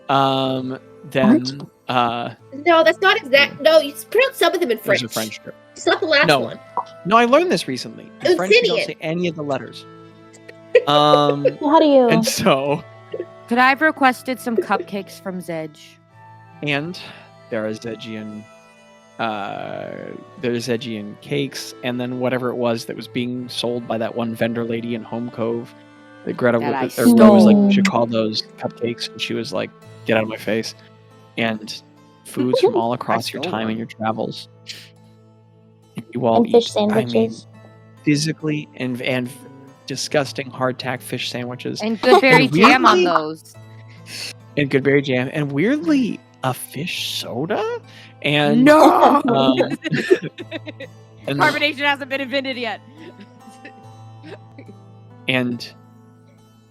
then No, that's not exact. No, you pronounce some of them in French. there's a French strip. It's not the last No. one. No, I learned this recently. In French, you don't Obsidian. say any of the letters. How do you? And so, Could I have requested some cupcakes from Zedge? and there are Zhav'ian, there's Zhav'ian cakes, and then whatever it was that was being sold by that one vendor lady in Home Cove that Greta That I or Ro was like, stole. we should call those cupcakes, and she was like, get out of my face. And foods from all across your stole time one. and your travels. And you all And fish eat, I mean, sandwiches. physically and disgusting hardtack fish sandwiches And good berry And jam on weirdly- those. and good berry jam, and weirdly a fish soda. And No! and, Carbonation hasn't been invented yet. and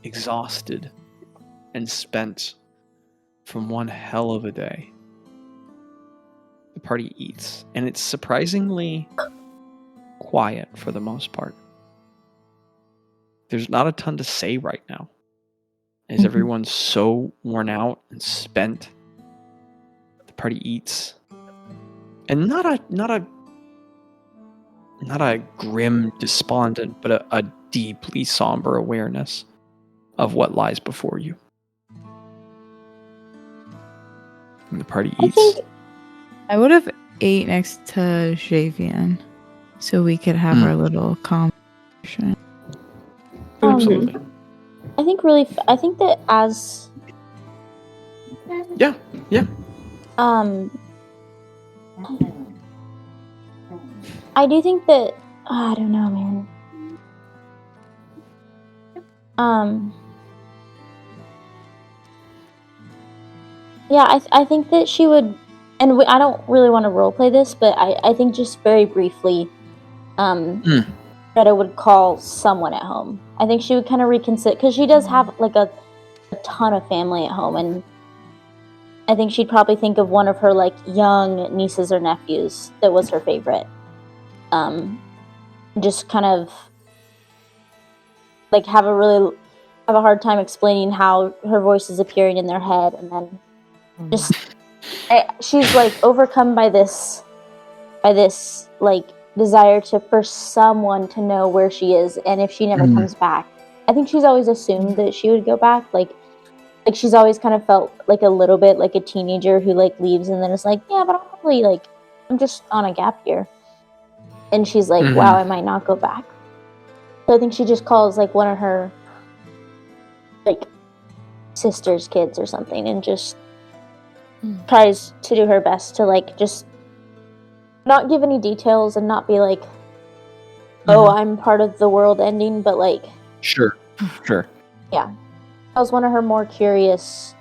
exhausted and spent from one hell of a day, the party eats, and it's surprisingly quiet for the most part. There's not a ton to say right now, as everyone's so worn out and spent. The party eats, and not a grim despondent, but a deeply somber awareness of what lies before you. And the party eats. I would have ate next to Zhav'ian so we could have our little conversation. Absolutely. I think that as Yeah. I do think that I don't know, man. Yeah, I think that she would, and I don't really want to roleplay this, but I think just very briefly, Greta would call someone at home. I think she would kind of reconsider, because she does have like a ton of family at home, and I think she'd probably think of one of her like young nieces or nephews that was her favorite. Just kind of like have a hard time explaining how her voice is appearing in their head, and then just she's like overcome by this like desire for someone to know where she is, and if she never comes back. I think she's always assumed that she would go back, like she's always kind of felt like a little bit like a teenager who like leaves and then is like, yeah, but I'm just on a gap year. And she's like, wow, I might not go back. So I think she just calls like one of her like sister's kids or something, and just tries to do her best to like just not give any details and not be like, oh, I'm part of the world ending, but like Sure. Yeah. I was one of her more curious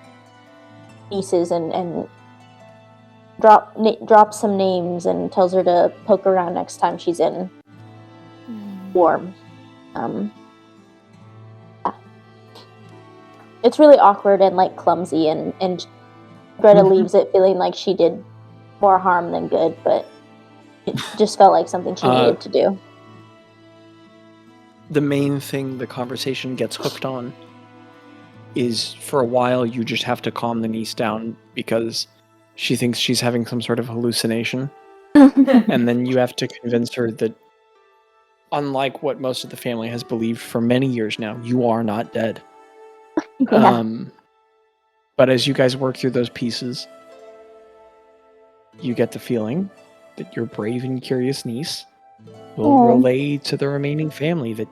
nieces, and drop some names and tells her to poke around next time she's in warm. Yeah. It's really awkward and like clumsy, and Greta leaves it feeling like she did more harm than good, but it just felt like something she needed to do. The main thing the conversation gets hooked on is, for a while, you just have to calm the niece down because she thinks she's having some sort of hallucination. And then you have to convince her that, unlike what most of the family has believed for many years now, you are not dead. Yeah. But as you guys work through those pieces, you get the feeling that your brave and curious niece will relay to the remaining family that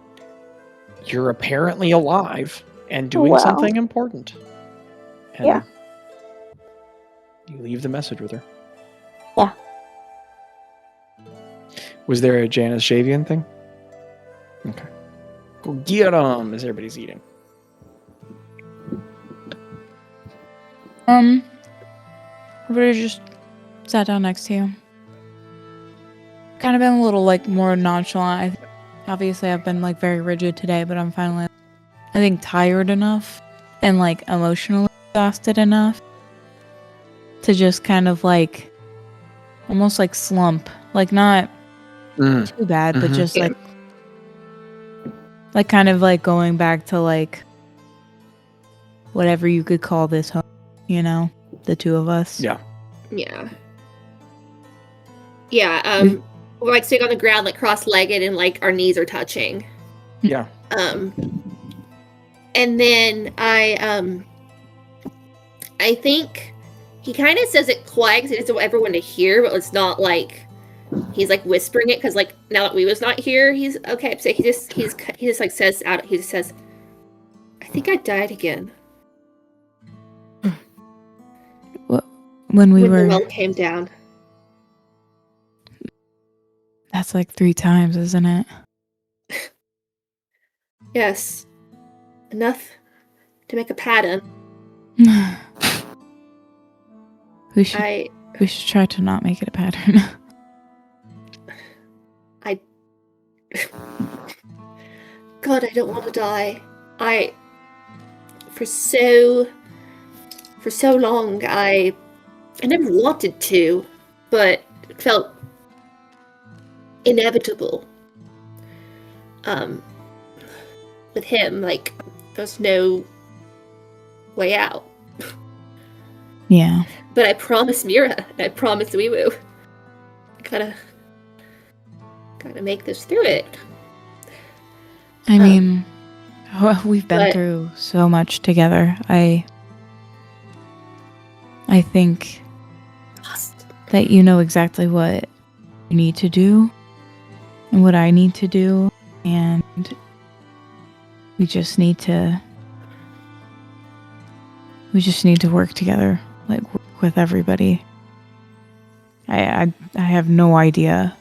you're apparently alive and doing something important. And you leave the message with her. Yeah. Was there a Janus Zhav'ian thing? Okay. Go get 'em as everybody's eating. Everybody just sat down next to you. Kind of been a little like more nonchalant. Obviously, I've been like very rigid today, but I'm finally, I think, tired enough and like emotionally exhausted enough to just kind of like almost like slump, like not too bad, but just like kind of like going back to like whatever you could call this home, you know, the two of us. Yeah. We're like sitting on the ground, like cross-legged, and like our knees are touching. Yeah. And then I think he kind of says it quiet because he doesn't want everyone to hear, but it's not like he's like whispering it because like now that we was not here, he's okay. So he just like says out. He just says, "I think I died again." When the well came down. That's like 3 times, isn't it? Yes. Enough to make a pattern. We should try to not make it a pattern. God, I don't want to die. For so long, I never wanted to, but it felt inevitable. with him, like, there's no way out. Yeah. But I promised Mira, and I promised Wiwu. Gotta make this through it. I mean, we've been through so much together. I think that you know exactly what you need to do and what I need to do, and we just need to work together, like, work with everybody. I have no idea,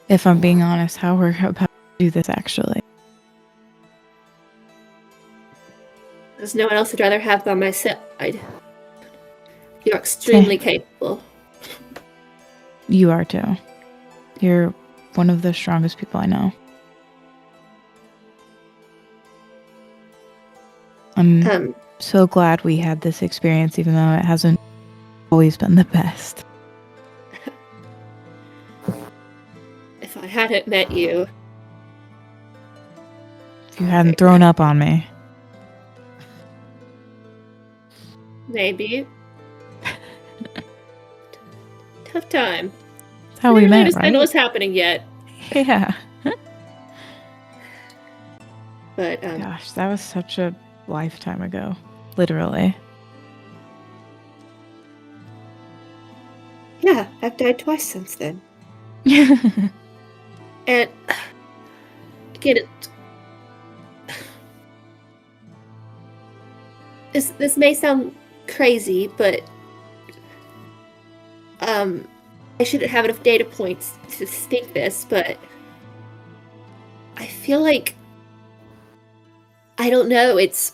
if I'm being honest, how we're about to do this, actually. There's no one else I'd rather have by my side. You're extremely capable. You are too. You're one of the strongest people I know. I'm so glad we had this experience, even though it hasn't always been the best. If I hadn't met you... If you hadn't thrown up on me. Maybe. Tough time. That's how we met, right? I know what's happening yet. Yeah. But, gosh, that was such a lifetime ago. Literally. Yeah, I've died twice since then. And again, this may sound crazy, but I shouldn't have enough data points to think this, but I feel like, I don't know, it's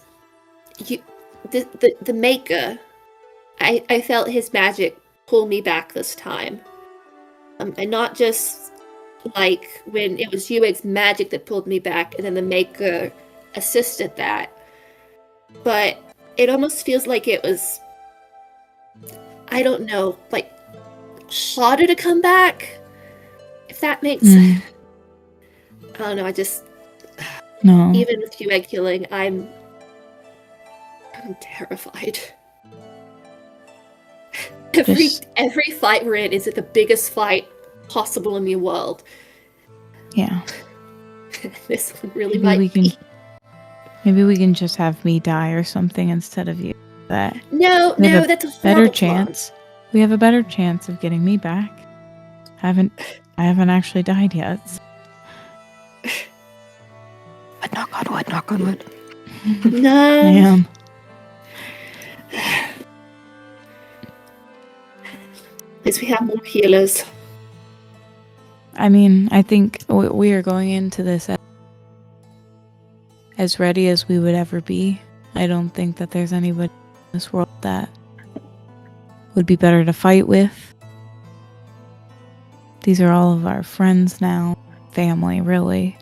the Maker. I felt his magic pull me back this time, and not just like when it was Yueg's magic that pulled me back, and then the Maker assisted that. But it almost feels like it was, I don't know, like, harder to come back, if that makes sense. I don't know, no. Even with Yueg killing, I'm terrified. Every fight we're in is the biggest fight possible in the world. Yeah. This one really might be. Maybe we can just have me die or something instead of you. No, that's a better chance. We have a better chance of getting me back. I haven't actually died yet. But knock on wood. No. I am. At least we have more healers. I mean, I think we are going into this as ready as we would ever be. I don't think that there's anybody in this world that would be better to fight with. These are all of our friends now, family, really.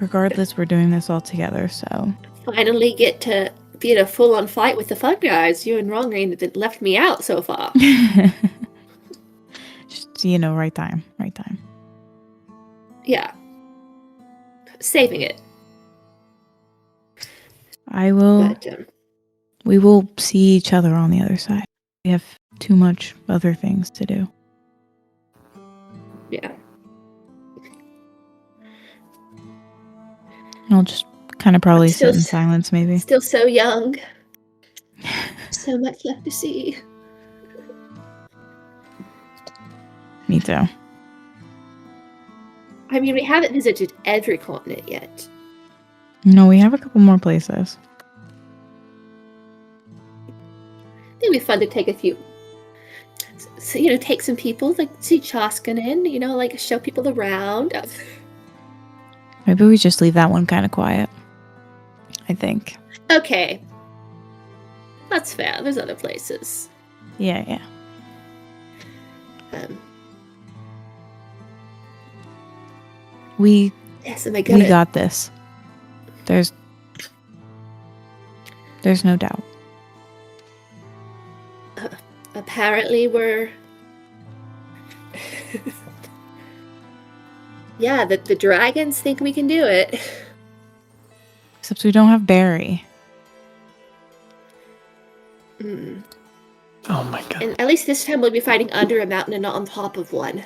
Regardless, we're doing this all together, so... Finally get to be in a full-on fight with the fun guys. You and Rand'grim that left me out so far. Just, right time. Yeah. Saving it. I will... But, we will see each other on the other side. We have too much other things to do. Yeah. I'll just kind of probably sit in silence, maybe. Still so young. So much left to see. Me too. I mean, we haven't visited every continent yet. No, we have a couple more places. It'd be fun to take a few. So, take some people, like, see Chaskanen, like, show people around. Maybe we just leave that one kind of quiet. I think. Okay. That's fair. There's other places. Yeah. We got this. There's no doubt. Apparently we're Yeah, the dragons think we can do it. Except we don't have Barry. Mm. Oh my god. And at least this time we'll be fighting under a mountain and not on top of one.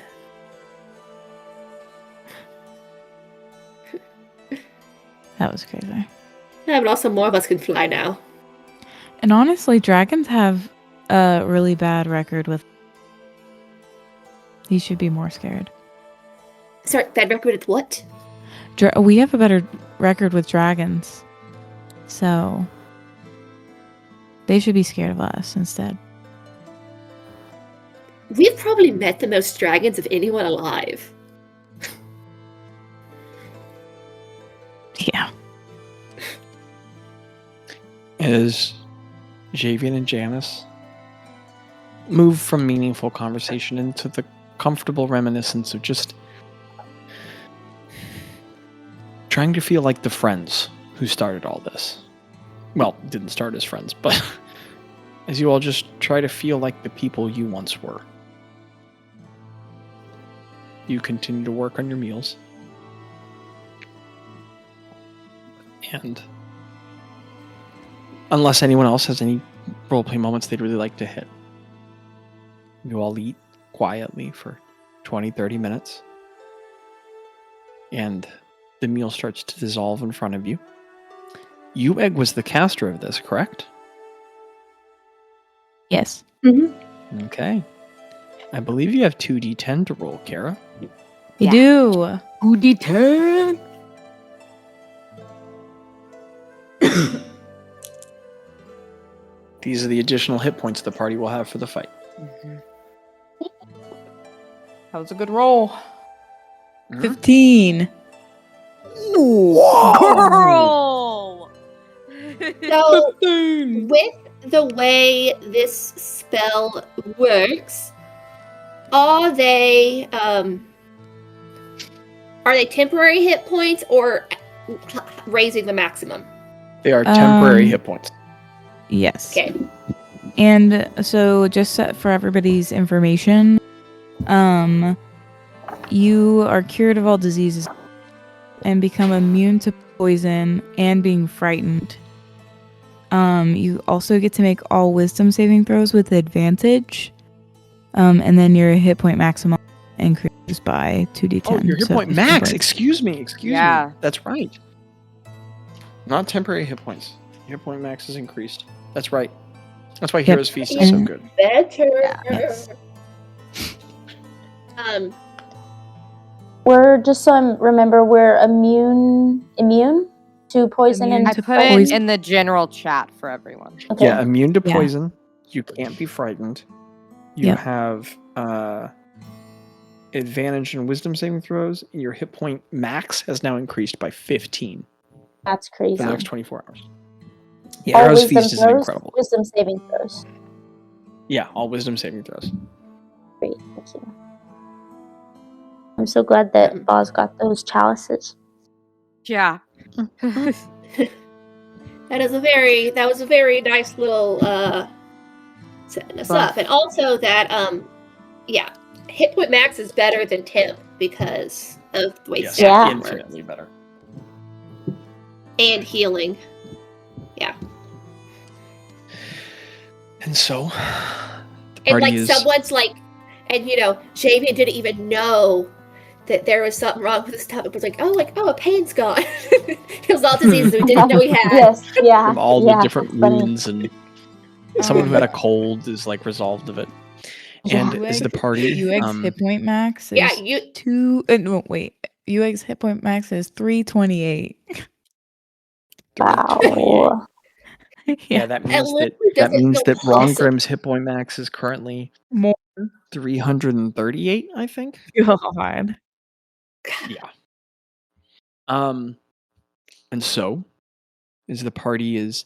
That was crazy. Yeah, but also more of us can fly now. And honestly, dragons have a really bad record with... He should be more scared. Sorry, bad record with what? We have a better record with dragons. So... they should be scared of us instead. We've probably met the most dragons of anyone alive. Yeah. As Zhav'ian and Janus move from meaningful conversation into the comfortable reminiscence of just trying to feel like the friends who started all this. Well, didn't start as friends, but as you all just try to feel like the people you once were. You continue to work on your meals. And unless anyone else has any roleplay moments they'd really like to hit, you all eat quietly for 20, 30 minutes. And the meal starts to dissolve in front of you. Egg was the caster of this, correct? Yes. Mm-hmm. Okay. I believe you have 2d10 to roll, Kara. You do. 2d10. These are the additional hit points the party will have for the fight. That was a good roll. 15. Girl! So, with the way this spell works, are they temporary hit points or raising the maximum? They are temporary hit points. Yes. Okay. And so just for everybody's information, you are cured of all diseases and become immune to poison and being frightened. You also get to make all wisdom saving throws with advantage. And then your hit point maximum increases by 2d10. Oh, your hit point max. Excuse me. Yeah. That's right. Not temporary hit points. Hit point max is increased. That's right. That's why Hero's Feast is so good. Better. Yes. We're just so I remember we're immune to poison Immune and I to put it poison. in the general chat for everyone. Okay. Yeah, immune to Yeah. poison. You can't be frightened. You Yep. have advantage in wisdom saving throws. Your hit point max has now increased by 15 That's for crazy. the next 24 hours. Yeah, All Hero's wisdom Feast is throws, incredible. wisdom saving throws. Yeah, all wisdom saving throws. Great, thank you. I'm so glad that Boz got those chalices. Yeah. That was a very nice little setting us up. And also that hit point max is better than temp because of the way Yes, Yeah. infinitely better. and healing. Yeah. And so, the And party like is... someone's like, and Zhav'ian didn't even know that there was something wrong with his stomach. It was like, a pain's gone. It was all diseases we didn't know he had. Yes, yeah. from all yeah, the different that's funny. wounds, and someone who had a cold is like resolved of it. And as the party... UX hit point max is Yeah, you. 2... no, wait. UX hit point max is 328. Wow. Yeah, that means literally that doesn't means feel that possible. Rand'grim's hit point max is currently More. 338, I think. God. Yeah. And so, as the party is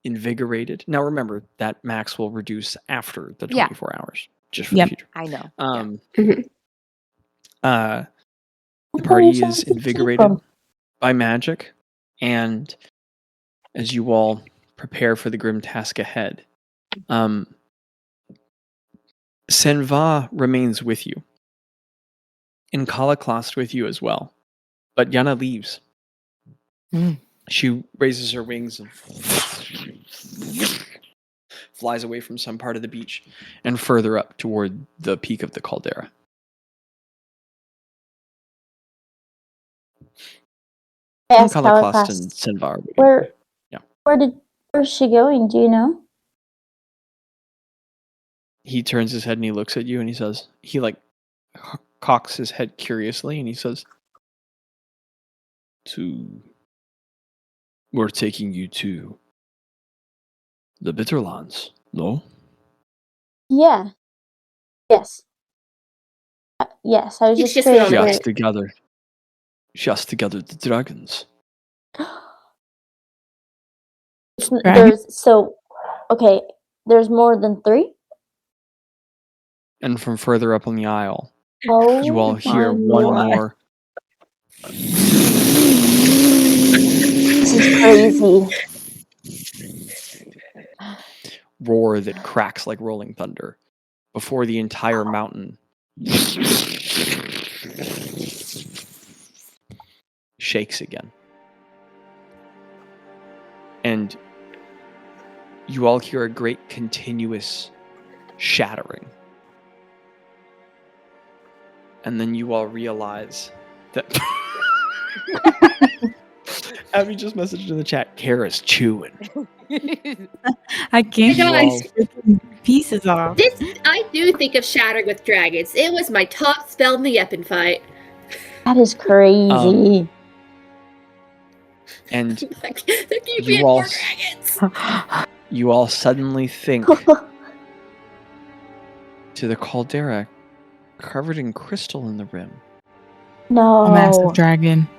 invigorated. Now remember, that max will reduce after the 24 hours, just for the future. I know. The party is invigorated by magic, and as you all prepare for the grim task ahead, Senva remains with you. And Kala classed with you as well. But Yana leaves. She raises her wings and flies away from some part of the beach and further up toward the peak of the caldera. Yes, Kalakast and Sinvar. Where's she going? Do you know? He turns his head and he looks at you and he says, he like cocks his head curiously and he says, we're taking you to the Bitterlands, no? Yeah. Yes. Yes, I was It's just just curious. Just to gather the dragons. There's more than 3? And from further up on the aisle, Oh, you all hear one more. This is crazy. Roar that cracks like rolling thunder before the entire mountain shakes again. And you all hear a great continuous shattering. And then you all realize that Abby just messaged in the chat, Kara's chewing. I can't get pieces off. I do think of shattering with dragons. It was my top spell in the Yeppin fight. That is crazy. And there keep being more dragons. You all suddenly think to the caldera covered in crystal in the rim. No. A massive dragon.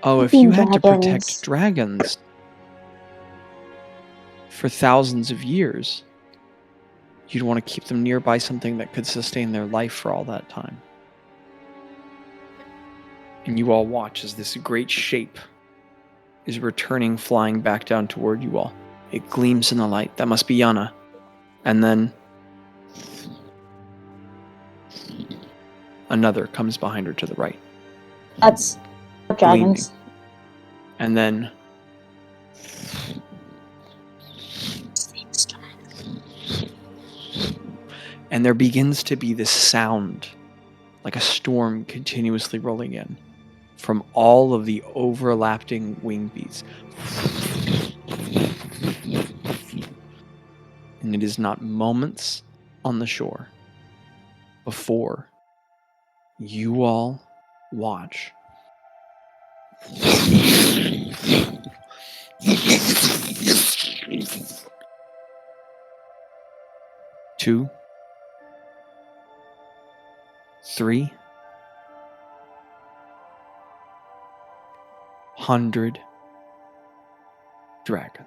Oh, if you had to protect dragons for thousands of years, you'd want to keep them nearby something that could sustain their life for all that time. And you all watch as this great shape is returning, flying back down toward you all. It gleams in the light. That must be Yana. And then another comes behind her to the right. That's dragons. Gleaming. And then there begins to be this sound like a storm continuously rolling in from all of the overlapping wing beats. And it is not moments on the shore before you all watch two, 300 dragons.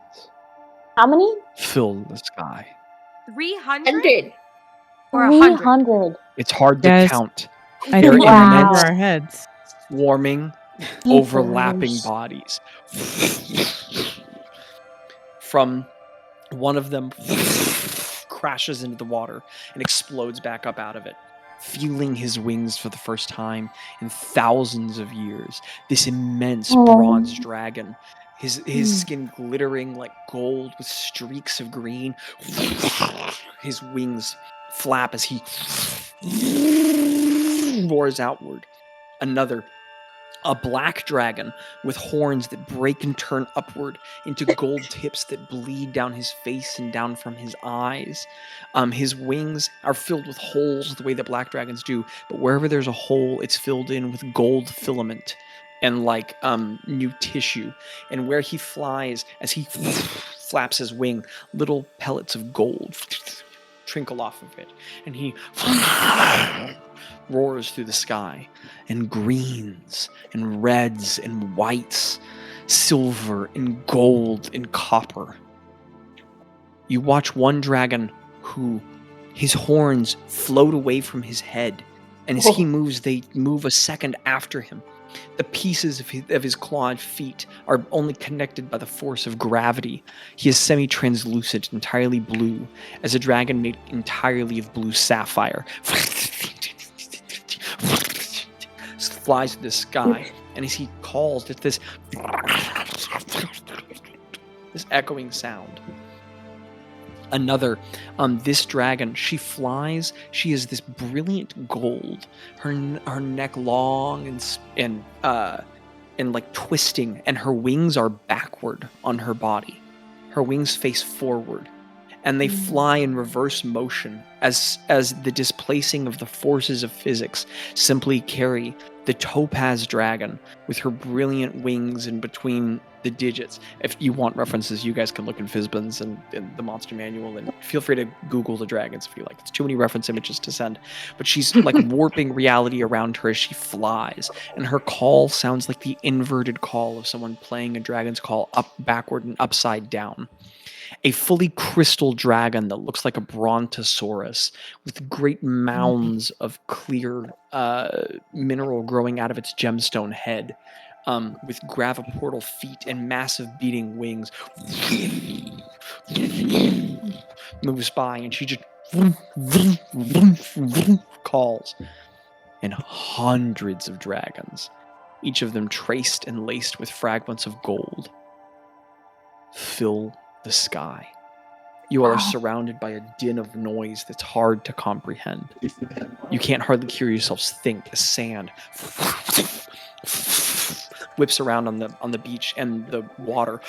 How many? Fill the sky. 300? Or 100? It's hard to count. I They're think immense, over our heads. swarming, overlapping bodies. From one of them crashes into the water and explodes back up out of it, feeling his wings for the first time in thousands of years. This immense bronze dragon, his skin glittering like gold with streaks of green. His wings flap as he roars outward. Another, a black dragon with horns that break and turn upward into gold tips that bleed down his face and down from his eyes. His wings are filled with holes the way that black dragons do, but wherever there's a hole, it's filled in with gold filament and like new tissue. And where he flies, as he flaps his wing, little pellets of gold trickle off of it, and he roars through the sky, and greens and reds and whites, silver and gold and copper. You watch one dragon who his horns float away from his head, and as he moves, they move a second after him. The pieces of his clawed feet are only connected by the force of gravity. He is semi-translucent, entirely blue, as a dragon made entirely of blue sapphire. flies to the sky, and as he calls, it's this echoing sound. Another, this dragon, she flies. She is this brilliant gold. Her neck long and like twisting, and her wings are backward on her body. Her wings face forward, and they fly in reverse motion as the displacing of the forces of physics simply carry the topaz dragon with her brilliant wings in between the digits. If you want references, you guys can look in Fizbin's and in the monster manual, and feel free to Google the dragons if you like. It's too many reference images to send. But she's like warping reality around her as she flies, and her call sounds like the inverted call of someone playing a dragon's call up, backward, and upside down. A fully crystal dragon that looks like a brontosaurus with great mounds of clear mineral growing out of its gemstone head, with graviportal feet and massive beating wings, moves by, and she just calls. And hundreds of dragons, each of them traced and laced with fragments of gold, fill the sky. You all are surrounded by a din of noise that's hard to comprehend. You can't hardly hear yourselves think. The sand whips around on the beach, and the water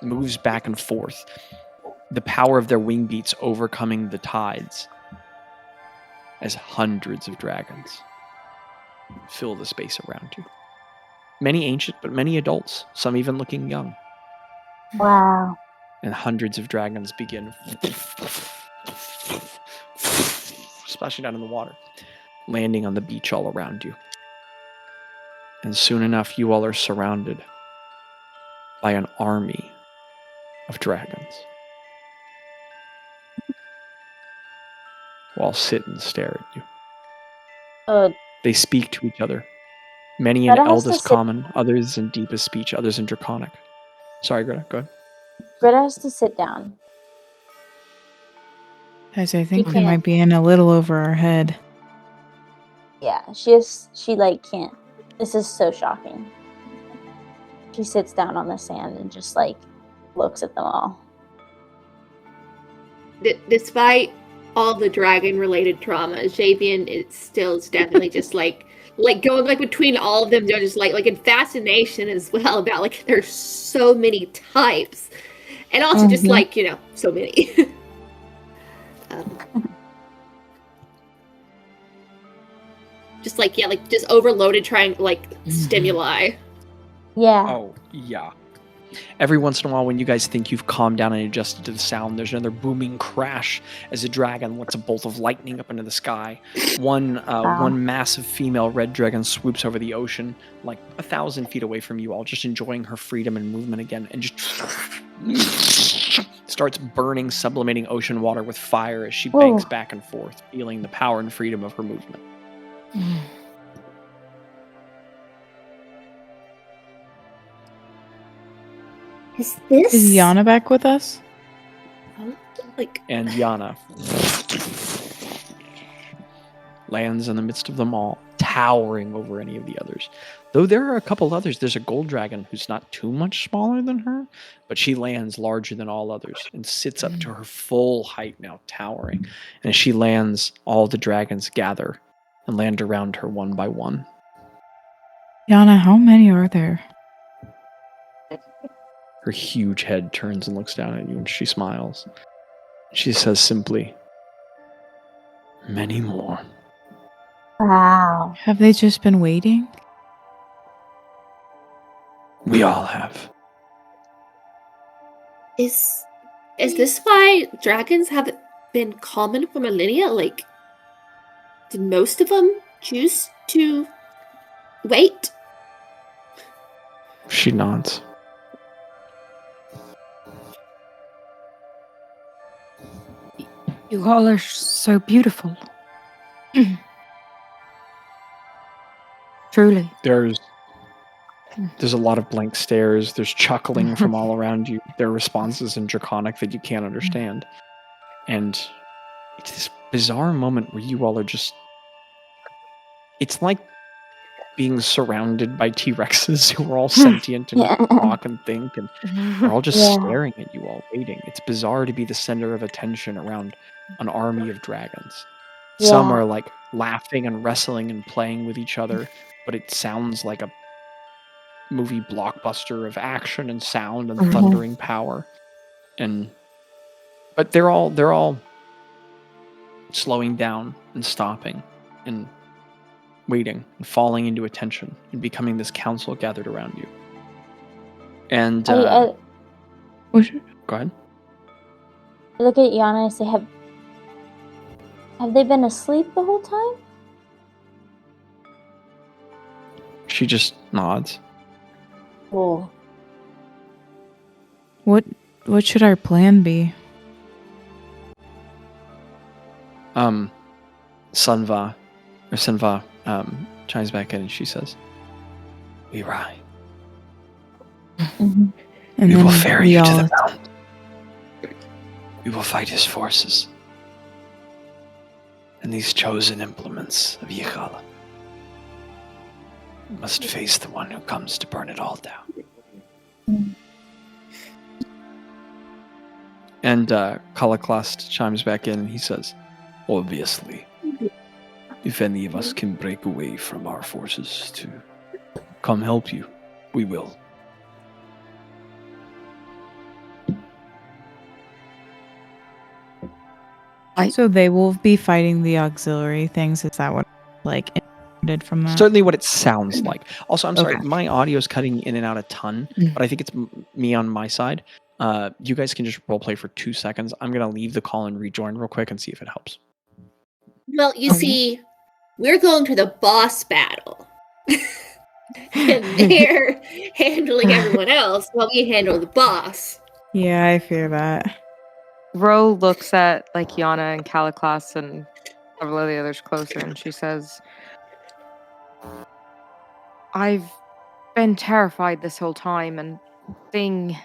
moves back and forth. The power of their wing beats overcoming the tides as hundreds of dragons fill the space around you. Many ancient, but many adults, some even looking young. Wow. And hundreds of dragons begin splashing down in the water, landing on the beach all around you. And soon enough, you all are surrounded by an army of dragons, who all sit and stare at you. They speak to each other, many in eldest common, others in deepest speech, others in draconic. Sorry, Greta, go ahead. Greta has to sit down. Guys, I think we might be in a little over our head. Yeah, she can't. This is so shocking. She sits down on the sand and just looks at them all. Despite all the dragon-related trauma, Zhav'ian is definitely just going between all of them. They're just like in fascination as well about there's so many types, and also just so many. Just overloaded trying stimuli. Yeah. Oh yeah. Every once in a while, when you guys think you've calmed down and adjusted to the sound, there's another booming crash as a dragon lets a bolt of lightning up into the sky. One massive female red dragon swoops over the ocean, 1,000 feet away from you all, just enjoying her freedom and movement again, and just starts burning, sublimating ocean water with fire as she banks back and forth, feeling the power and freedom of her movement. Is Yana back with us? And Yana lands in the midst of them all, towering over any of the others. Though there are a couple others. There's a gold dragon who's not too much smaller than her, but she lands larger than all others and sits up to her full height now, towering. And as she lands, all the dragons gather and land around her one by one. Yana, how many are there? Her huge head turns and looks down at you, and she smiles. She says simply, "Many more." Wow. Have they just been waiting? We all have. Is this why dragons haven't been common for millennia? Did most of them choose to wait? She nods. You all are so beautiful. Truly. There's a lot of blank stares. There's chuckling from all around you. There are responses in Draconic that you can't understand. And it's this bizarre moment where you all are just it's like being surrounded by T-Rexes who are all sentient and talk and think, and they're all just staring at you, all waiting. It's bizarre to be the center of attention around an army of dragons. Some are like laughing and wrestling and playing with each other, but it sounds like a movie blockbuster of action and sound and thundering power. But they're all slowing down and stopping and waiting and falling into attention and becoming this council gathered around you. And go ahead. I look at Yana and I say, have they been asleep the whole time? She just nods. Oh. What should our plan be? Senva chimes back in and she says, "We ride. Mm-hmm. And we will ferry you to the mountain. We will fight his forces. And these chosen implements of Yallabrinn must face the one who comes to burn it all down." And Kalaklast chimes back in and he says, "Obviously, if any of us can break away from our forces to come help you, we will." So they will be fighting the auxiliary things. Is that what did from that? Certainly what it sounds like. Also, I'm sorry, my audio is cutting in and out a ton, but I think it's me on my side. You guys can just roleplay for 2 seconds. I'm going to leave the call and rejoin real quick and see if it helps. Well, you see, we're going to the boss battle. And they're handling everyone else while we handle the boss. Yeah, I fear that. Ro looks at like Yana and Kalaklas and several of the others closer, and she says, "I've been terrified this whole time, and seeing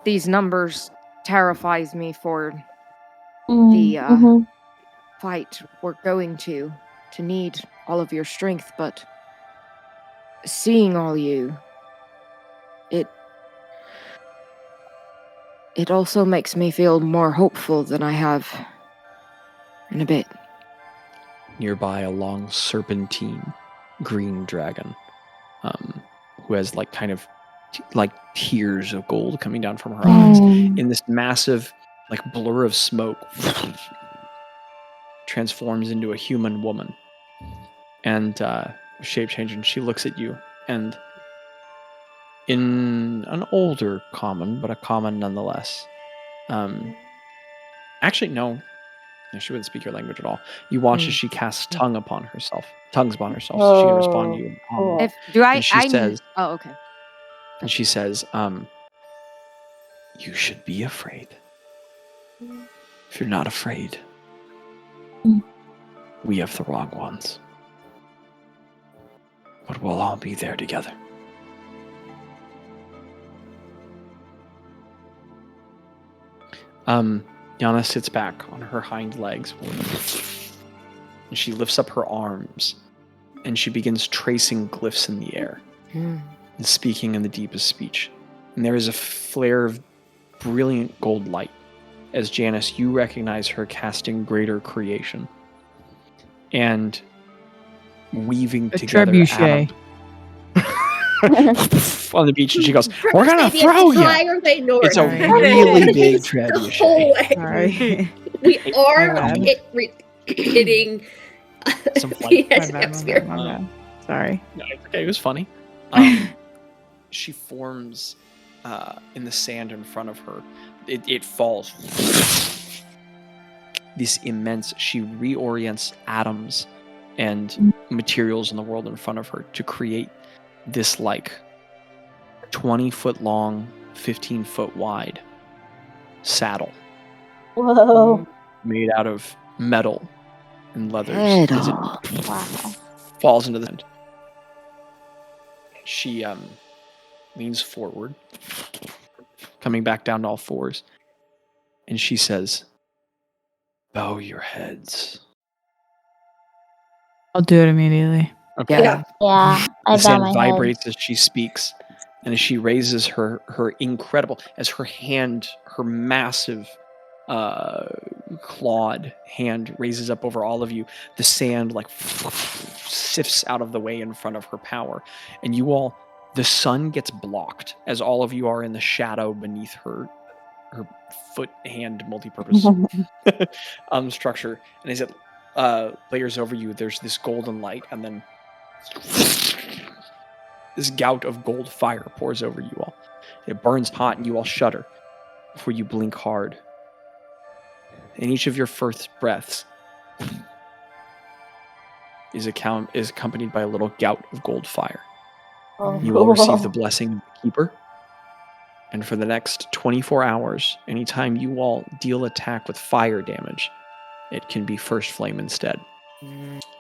these numbers terrifies me for the fight we're going to need all of your strength, but seeing all you, it also makes me feel more hopeful than I have in a bit." Nearby, a long serpentine green dragon who has like kind of like tears of gold coming down from her eyes in this massive like blur of smoke transforms into a human woman and shape change, and she looks at you, and in an older common, but a common nonetheless. Actually, no, she wouldn't speak your language at all. You watch as she casts tongues upon herself, so she can respond to you. And she says, "Oh, okay." And she says, "You should be afraid. If you're not afraid, we have the wrong ones. But we'll all be there together." Yana sits back on her hind legs and she lifts up her arms and she begins tracing glyphs in the air and speaking in the deepest speech. And there is a flare of brilliant gold light as Janus, you recognize her casting greater creation and weaving together trebuchet. on the beach, and she goes, "We're gonna throw you." It's a really big trebuchet. Sorry. We are hitting some flight. My bad. Sorry. No, it's okay. It was funny. She forms in the sand in front of her. It falls. This immense. She reorients atoms and materials in the world in front of her to create this like 20-foot long, 15-foot wide saddle. Whoa. Made out of metal and leathers. As it falls into the sand. She leans forward, coming back down to all fours, and she says, "Bow your heads. I'll do it immediately. Okay. Yeah. Yeah, I The bow sand my head. vibrates as she speaks, and as she raises her incredible, as her hand, her massive clawed hand raises up over all of you, the sand like sifts out of the way in front of her power, and you all, the sun gets blocked as all of you are in the shadow beneath her foot hand multi-purpose structure, and as it layers over you, there's this golden light, and then this gout of gold fire pours over you all. It burns hot, and you all shudder before you blink hard. And each of your first breaths is accompanied by a little gout of gold fire. You will receive the blessing of the Keeper. And for the next 24 hours, anytime you all deal attack with fire damage, it can be First Flame instead.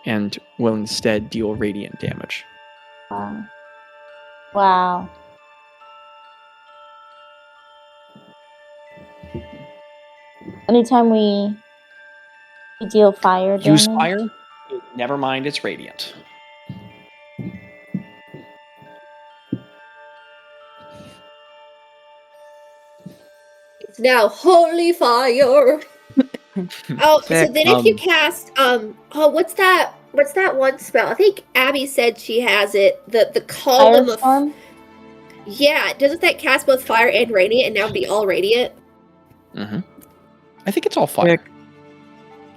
And will instead deal radiant damage. Wow. Anytime we deal fire damage. Use fire? Never mind, it's radiant. It's now holy fire. Oh, so then if you cast what's that one spell? I think Abby said she has it. The column of Firestorm? Yeah, doesn't that cast both fire and radiant and now be all radiant? Mm-hmm. I think it's all fire.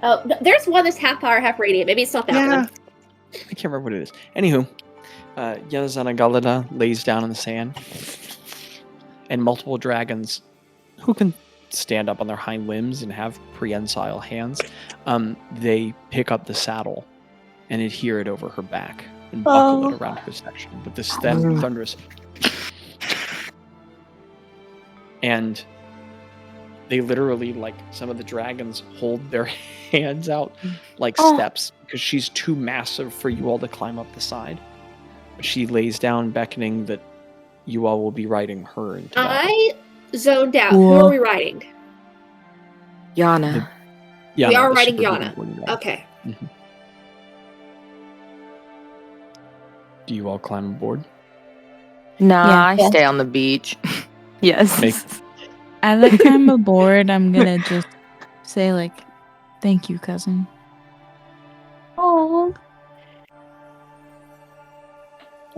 Oh, no, there's one that's half fire, half radiant. Maybe it's not that one. I can't remember what it is. Anywho, Yallabrinn lays down in the sand, and multiple dragons who can stand up on their hind limbs and have prehensile hands, they pick up the saddle and adhere it over her back and buckle it around her section with this thunderous. And they literally, like, some of the dragons hold their hands out like steps because she's too massive for you all to climb up the side. But she lays down, beckoning that you all will be riding her into battle. I zoned out. Who are we riding? Yana. We are riding super Yana. big one. Okay. Mm-hmm. Do you all climb aboard? Nah, Yeah. I stay on the beach. Yes. As I climb aboard, I'm gonna just say, like, thank you, cousin. Oh.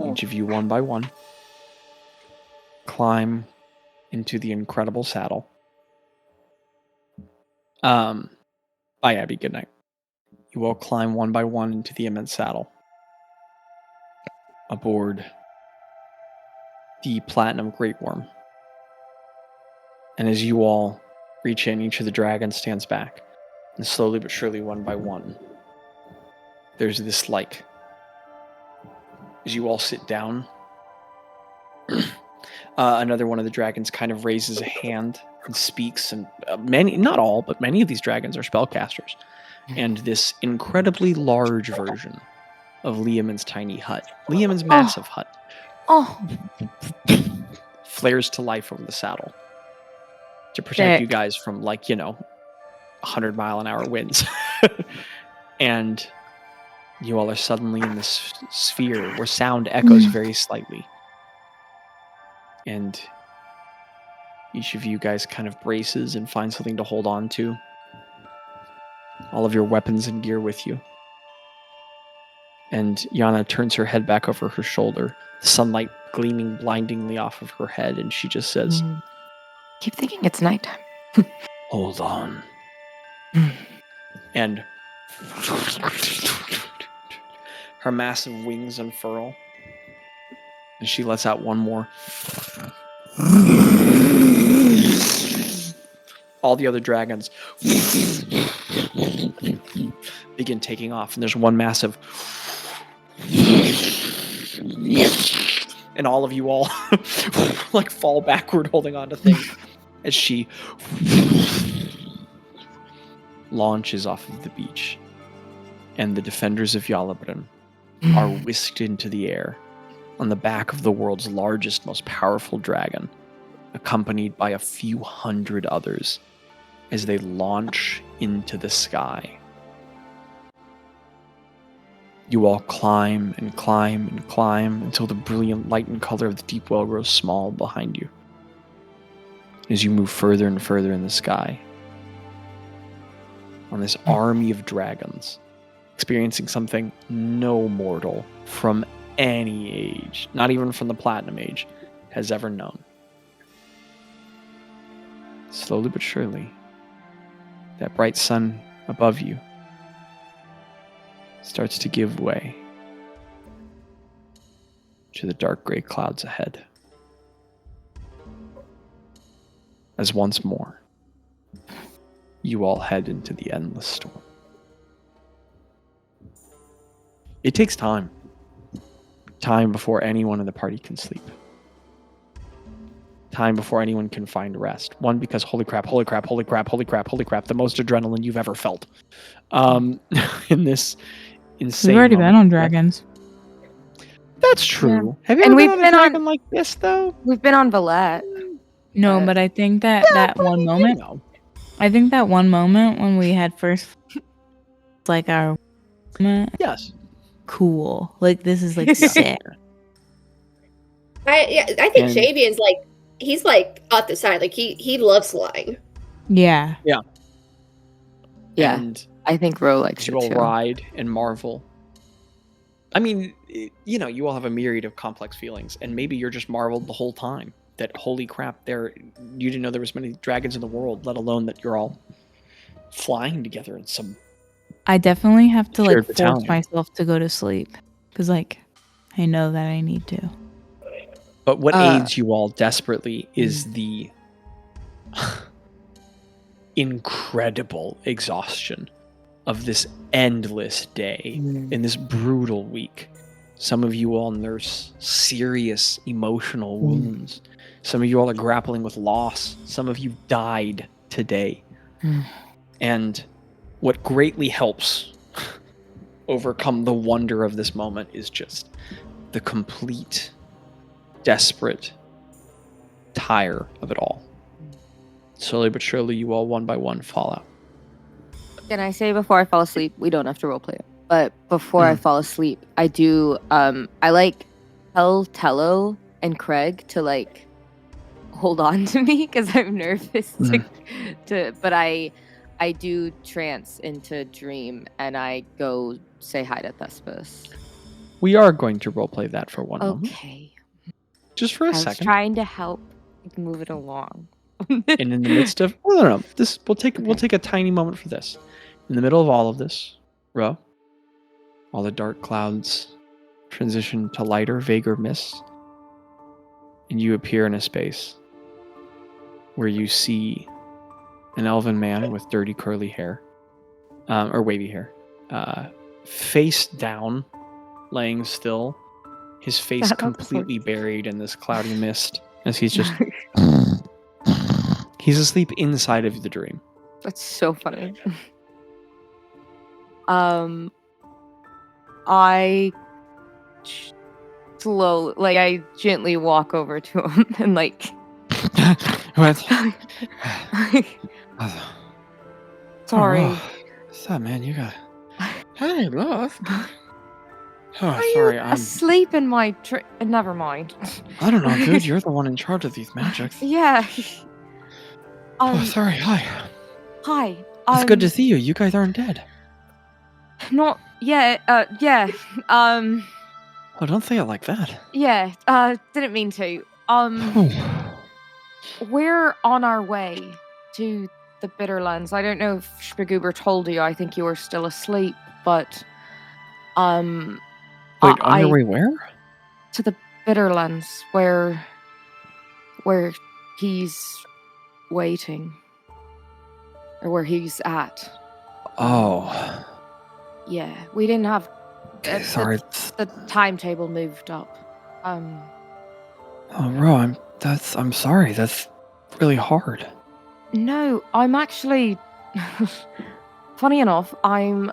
Each of you, one by one, climb into the incredible saddle. Bye, Abby. Good night. You all climb one by one into the immense saddle. Aboard the Platinum Great Worm. And as you all reach in, each of the dragons stands back. And slowly but surely, one by one, there's this, like, as you all sit down, another one of the dragons kind of raises a hand and speaks, and many, not all, but many of these dragons are spellcasters. And this incredibly large version of Liamon's tiny hut, Liamon's massive hut, flares to life over the saddle to protect you guys from, like, 100-mile-an-hour winds. And you all are suddenly in this sphere where sound echoes very slightly. And each of you guys kind of braces and finds something to hold on to. All of your weapons and gear with you. And Yana turns her head back over her shoulder, the sunlight gleaming blindingly off of her head, and she just says, Keep thinking it's nighttime. Hold on. And her massive wings unfurl, and she lets out one more. All the other dragons begin taking off, and there's one massive, and all of you all like fall backward holding on to things as she launches off of the beach, and the defenders of Yallabrinn are whisked into the air on the back of the world's largest, most powerful dragon, accompanied by a few hundred others as they launch into the sky. You all climb and climb and climb until the brilliant light and color of the deep well grows small behind you. As you move further and further in the sky, on this army of dragons, experiencing something no mortal from any age, not even from the Platinum Age, has ever known. Slowly but surely, that bright sun above you starts to give way to the dark gray clouds ahead. As once more, you all head into the endless storm. It takes time. Time before anyone in the party can sleep. Time before anyone can find rest. One, because holy crap, the most adrenaline you've ever felt. In this insane We've already moment. been on dragons. That's true. Yeah. Have you And ever we've been on a been on- dragon like this, though? We've been on Valette. No, but I think that one moment. No. I think that one moment when we had first, like our moment, Yes. cool. Like this is like sick. I think And- Zhav'ian's like he's like off the side. Like he loves flying. Yeah. Yeah. And I think Ro likes you it all too. ride and marvel. I mean, you all have a myriad of complex feelings, and maybe you're just marveled the whole time that holy crap, you didn't know there was many dragons in the world, let alone that you're all flying together in some. I definitely have to like Shared force battalion. myself to go to sleep because like I know that I need to. But what aids you all desperately is the incredible exhaustion of this endless day in this brutal week. Some of you all nurse serious emotional wounds. Some of you all are grappling with loss. Some of you died today. And what greatly helps overcome the wonder of this moment is just the complete, desperate tire of it all. Slowly but surely, you all one by one fall out. Can I say before I fall asleep, we don't have to roleplay it, but before I fall asleep, I do, I like tell Tello and Craig to like hold on to me because I'm nervous but I do trance into dream and I go say hi to Thespis. We are going to roleplay that for one moment. Okay. Just for a I was second. trying to help move it along. And in the midst of no. This we'll take a tiny moment for this. In the middle of all of this, Ro, all the dark clouds transition to lighter, vaguer mists, and you appear in a space where you see an elven man with dirty curly hair, or wavy hair, face down, laying still, his face completely buried in this cloudy mist, as he's just he's asleep inside of the dream. That's so funny. I I gently walk over to him and like What? sorry. What's that, man? You got. Hey, love. Oh, Are sorry. you I'm. asleep in my never mind. I don't know, dude. You're the one in charge of these magics. Yeah. Oh, sorry. Hi. Hi. It's good to see you. You guys aren't dead. Not yeah. Yeah. Oh, don't say it like that. Yeah. Didn't mean to. We're on our way to the Bitterlands. I don't know if Spagoober told you. I think you were still asleep, but Wait, on your way where? to the Bitterlands, where he's waiting, or where he's at. Oh. Yeah, we didn't have. Sorry. The timetable moved up. Oh, bro, I'm sorry. That's really hard. No, I'm actually. Funny enough, I'm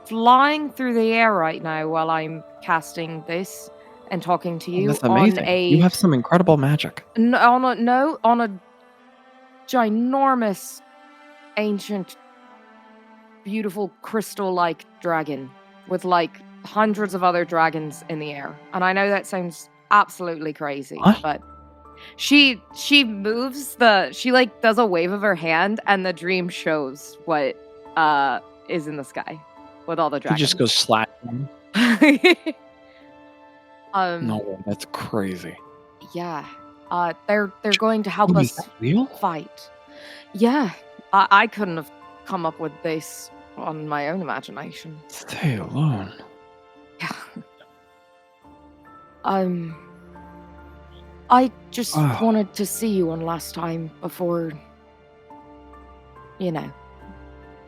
flying through the air right now while I'm casting this and talking to you. That's amazing. You have some incredible magic. on a ginormous, ancient, beautiful crystal-like dragon with like hundreds of other dragons in the air. And I know that sounds absolutely crazy, What? but she moves she like does a wave of her hand and the dream shows what is in the sky with all the He dragons. just goes slashing. No way, that's crazy. Yeah. They're going to help Is us that real? fight. Yeah. I couldn't have come up with this on my own imagination. Stay alone. Yeah. I just wanted to see you one last time before,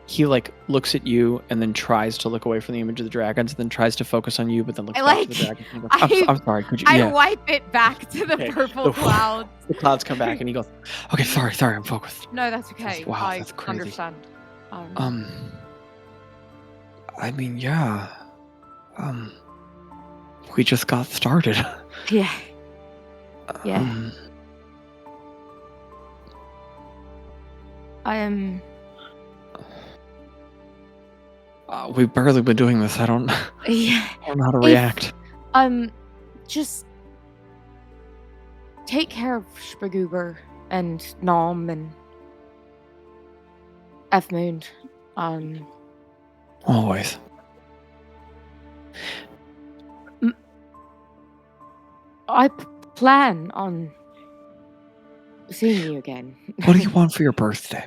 He like looks at you and then tries to look away from the image of the dragons, and then tries to focus on you, but then looks back to the dragons. And goes, I'm sorry. Could you? I Yeah. wipe it back to the Okay. purple clouds. The clouds come back, and he goes, "Okay, sorry, I'm focused." No, that's okay. Wow, I that's crazy. understand. I mean, yeah. We just got started. Yeah. Yeah. We've barely been doing this. I don't Yeah. know how to react. Just take care of Spagoober and Nom and F-Moon. Always. I plan on seeing you again. What do you want for your birthday?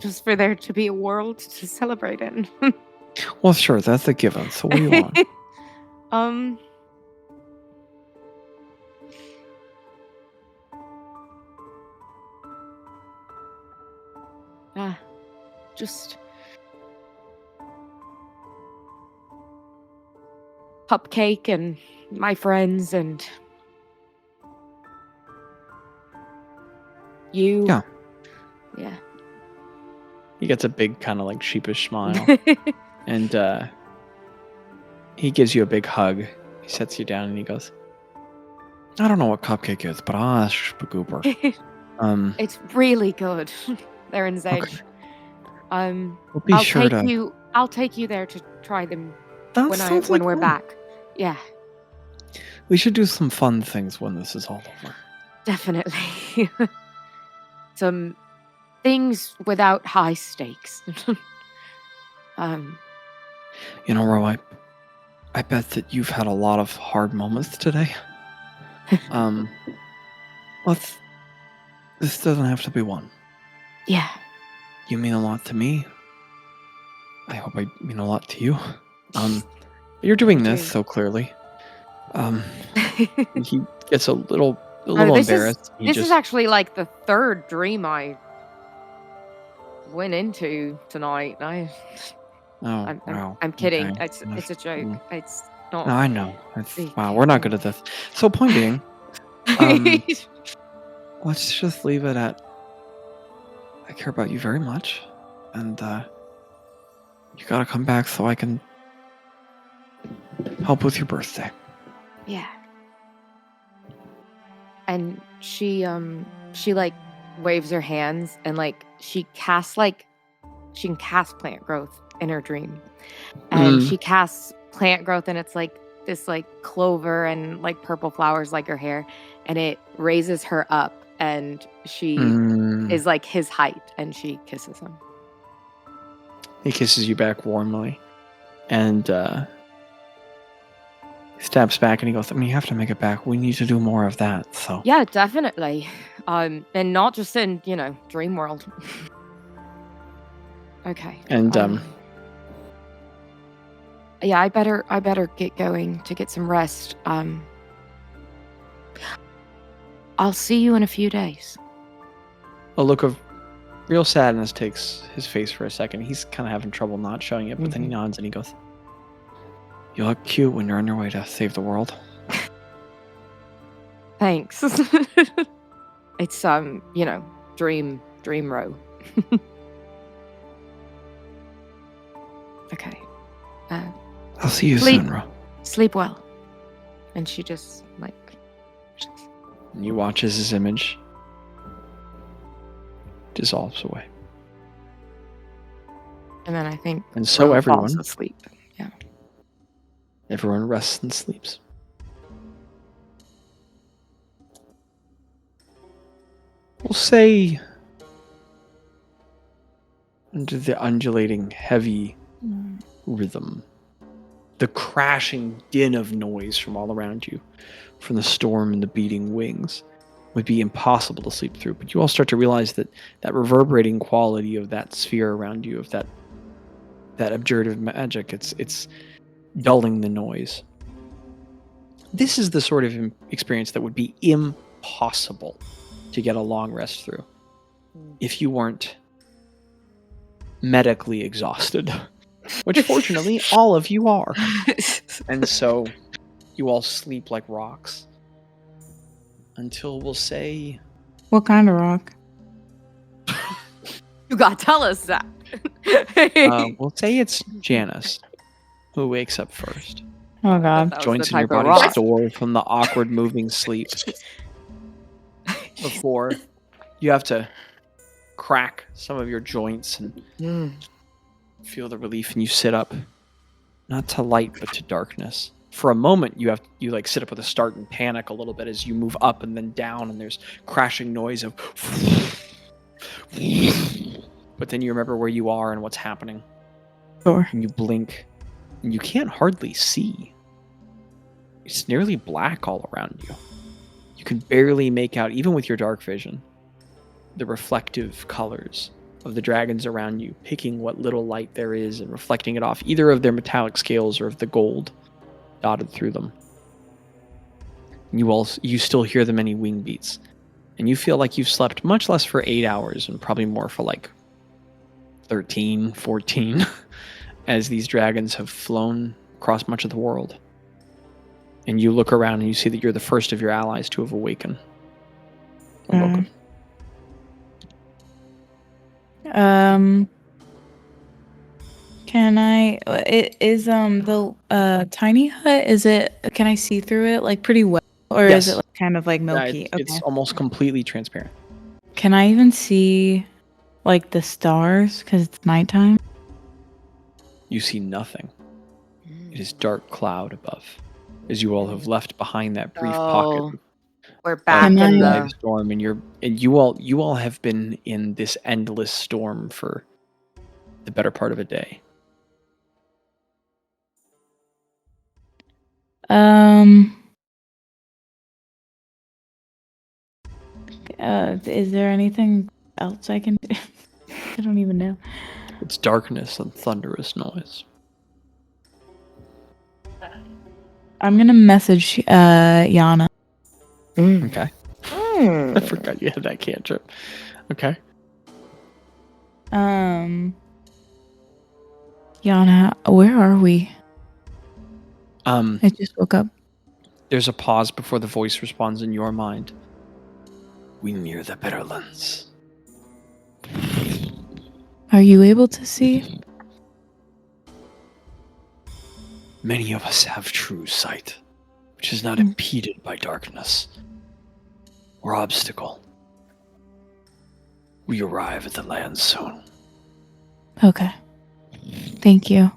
Just for there to be a world to celebrate in. Well, sure, that's a given. So what do you want? Just cupcake and my friends and you. Yeah. Yeah. He gets a big kind of like sheepish smile, and he gives you a big hug. He sets you down and he goes, "I don't know what cupcake is, but I'll ask Spagoober." It's really good. They're in Zedge. Okay. We'll be sure to. I'll take you there to try them That sounds when like we're fun. back. Yeah, We should do some fun things when this is all over. definitely. Some things without high stakes. You know, Ro, I bet that you've had a lot of hard moments today. This doesn't have to be one. Yeah. You mean a lot to me. I hope I mean a lot to you. You're doing this so clearly. He gets a little embarrassed. This is actually like the third dream I went into tonight. Wow. I'm kidding. Okay. It's a joke. It's not. No, I know. Wow, we're not good at this. So, point being, let's just leave it at I care about you very much, and you gotta come back so I can help with your birthday. Yeah. And she like waves her hands and like she can cast plant growth in her dream. And she casts plant growth and it's like this like clover and like purple flowers like her hair, and it raises her up and she is like his height and she kisses him. He kisses you back warmly, and he steps back and he goes, I mean, you have to make it back. We need to do more of that. So Yeah, definitely. And not just in, dream world. Okay. And yeah, I better get going to get some rest. I'll see you in a few days. a look of real sadness takes his face for a second. He's kind of having trouble not showing it, but then he nods and he goes, you look cute when you're on your way to save the world. Thanks. It's dream row. Okay. I'll see you soon, Ro. Sleep well. And she just And you watch as his image dissolves away. And then I think And so Ro everyone falls asleep. Yeah. Everyone rests and sleeps. We'll say under the undulating, heavy rhythm, the crashing din of noise from all around you, from the storm and the beating wings, would be impossible to sleep through. But you all start to realize that that reverberating quality of that sphere around you, of that abjurative magic, it's dulling the noise. This is the sort of experience that would be impossible to get a long rest through if you weren't medically exhausted, which fortunately all of you are. And so you all sleep like rocks until we'll say... What kind of rock? You gotta tell us that. We'll say it's Janus who wakes up first. Oh god. Joints in your body store from the awkward moving sleep. Before you have to crack some of your joints and feel the relief, and you sit up, not to light but to darkness. For a moment you like sit up with a start and panic a little bit as you move up and then down, and there's crashing noise of but then you remember where you are and what's happening. Sure. And you blink and you can't hardly see. It's nearly black all around you. You can barely make out, even with your dark vision, the reflective colors of the dragons around you, picking what little light there is and reflecting it off either of their metallic scales or of the gold dotted through them. And you still hear the many wing beats, and you feel like you've slept much less for 8 hours and probably more for like 13, 14, as these dragons have flown across much of the world. And you look around and you see that you're the first of your allies to have awoken. Welcome. Can I? Is the tiny hut? Is it? Can I see through it like pretty well, or Yes. is it like, kind of like milky? It's almost completely transparent. Can I even see like the stars because it's nighttime? You see nothing. It is dark cloud above, as you all have left behind that brief pocket. We're back in live the storm, and you all have been in this endless storm for the better part of a day. Is there anything else I can do? I don't even know. It's darkness and thunderous noise. I'm gonna message Yana. Okay. I forgot you had that cantrip. Okay. Yana, where are we? I just woke up. There's a pause before the voice responds in your mind. We near the Bitterlands. Are you able to see? Many of us have true sight, which is not impeded by darkness or obstacle. We arrive at the land soon. Okay. Thank you.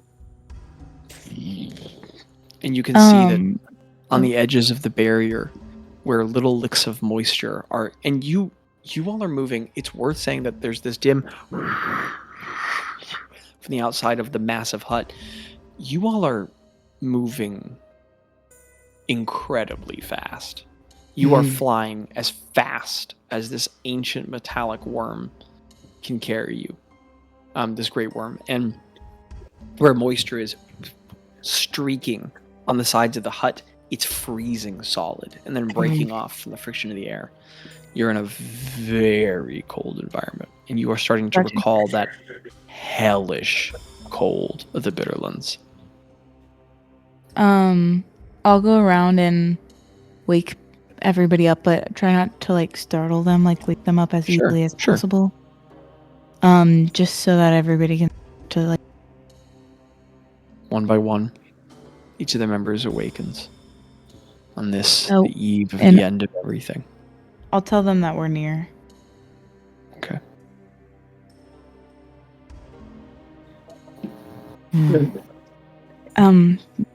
And you can see that on the edges of the barrier, where little licks of moisture are, and you all are moving. It's worth saying that there's this dim from the outside of the massive hut. You all are moving incredibly fast. You are flying as fast as this ancient metallic worm can carry you. This great worm. And where moisture is streaking on the sides of the hut, it's freezing solid and then breaking off from the friction of the air. You're in a very cold environment, and you are starting to recall that hellish cold of the Bitterlands. I'll go around and wake everybody up, but try not to like startle them, like wake them up as easily as possible. Just so that everybody can to like one by one, each of the members awakens on this the eve of the end of everything. I'll tell them that we're near. Okay.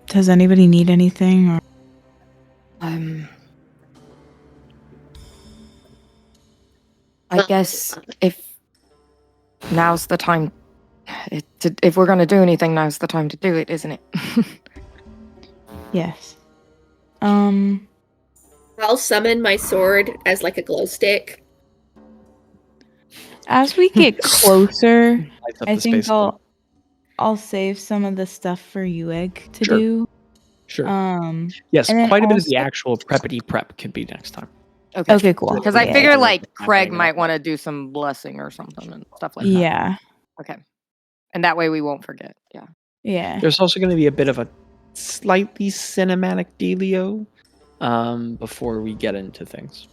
Does anybody need anything? Or I guess if now's the time, if we're gonna do anything, now's the time to do it, isn't it? yes. I'll summon my sword as like a glow stick. As we get closer, Lights up I the think space cone. I'll save some of the stuff for you, Egg, to Sure. do. Sure. and Yes, then quite a bit of also- the actual preppity prep can be next time. Okay, cool. Because Yeah, I figure yeah. like Craig Happening might up. want to do some blessing or something and stuff like that. Yeah. Okay. And that way we won't forget. Yeah. Yeah. There's also going to be a bit of a slightly cinematic dealio before we get into things.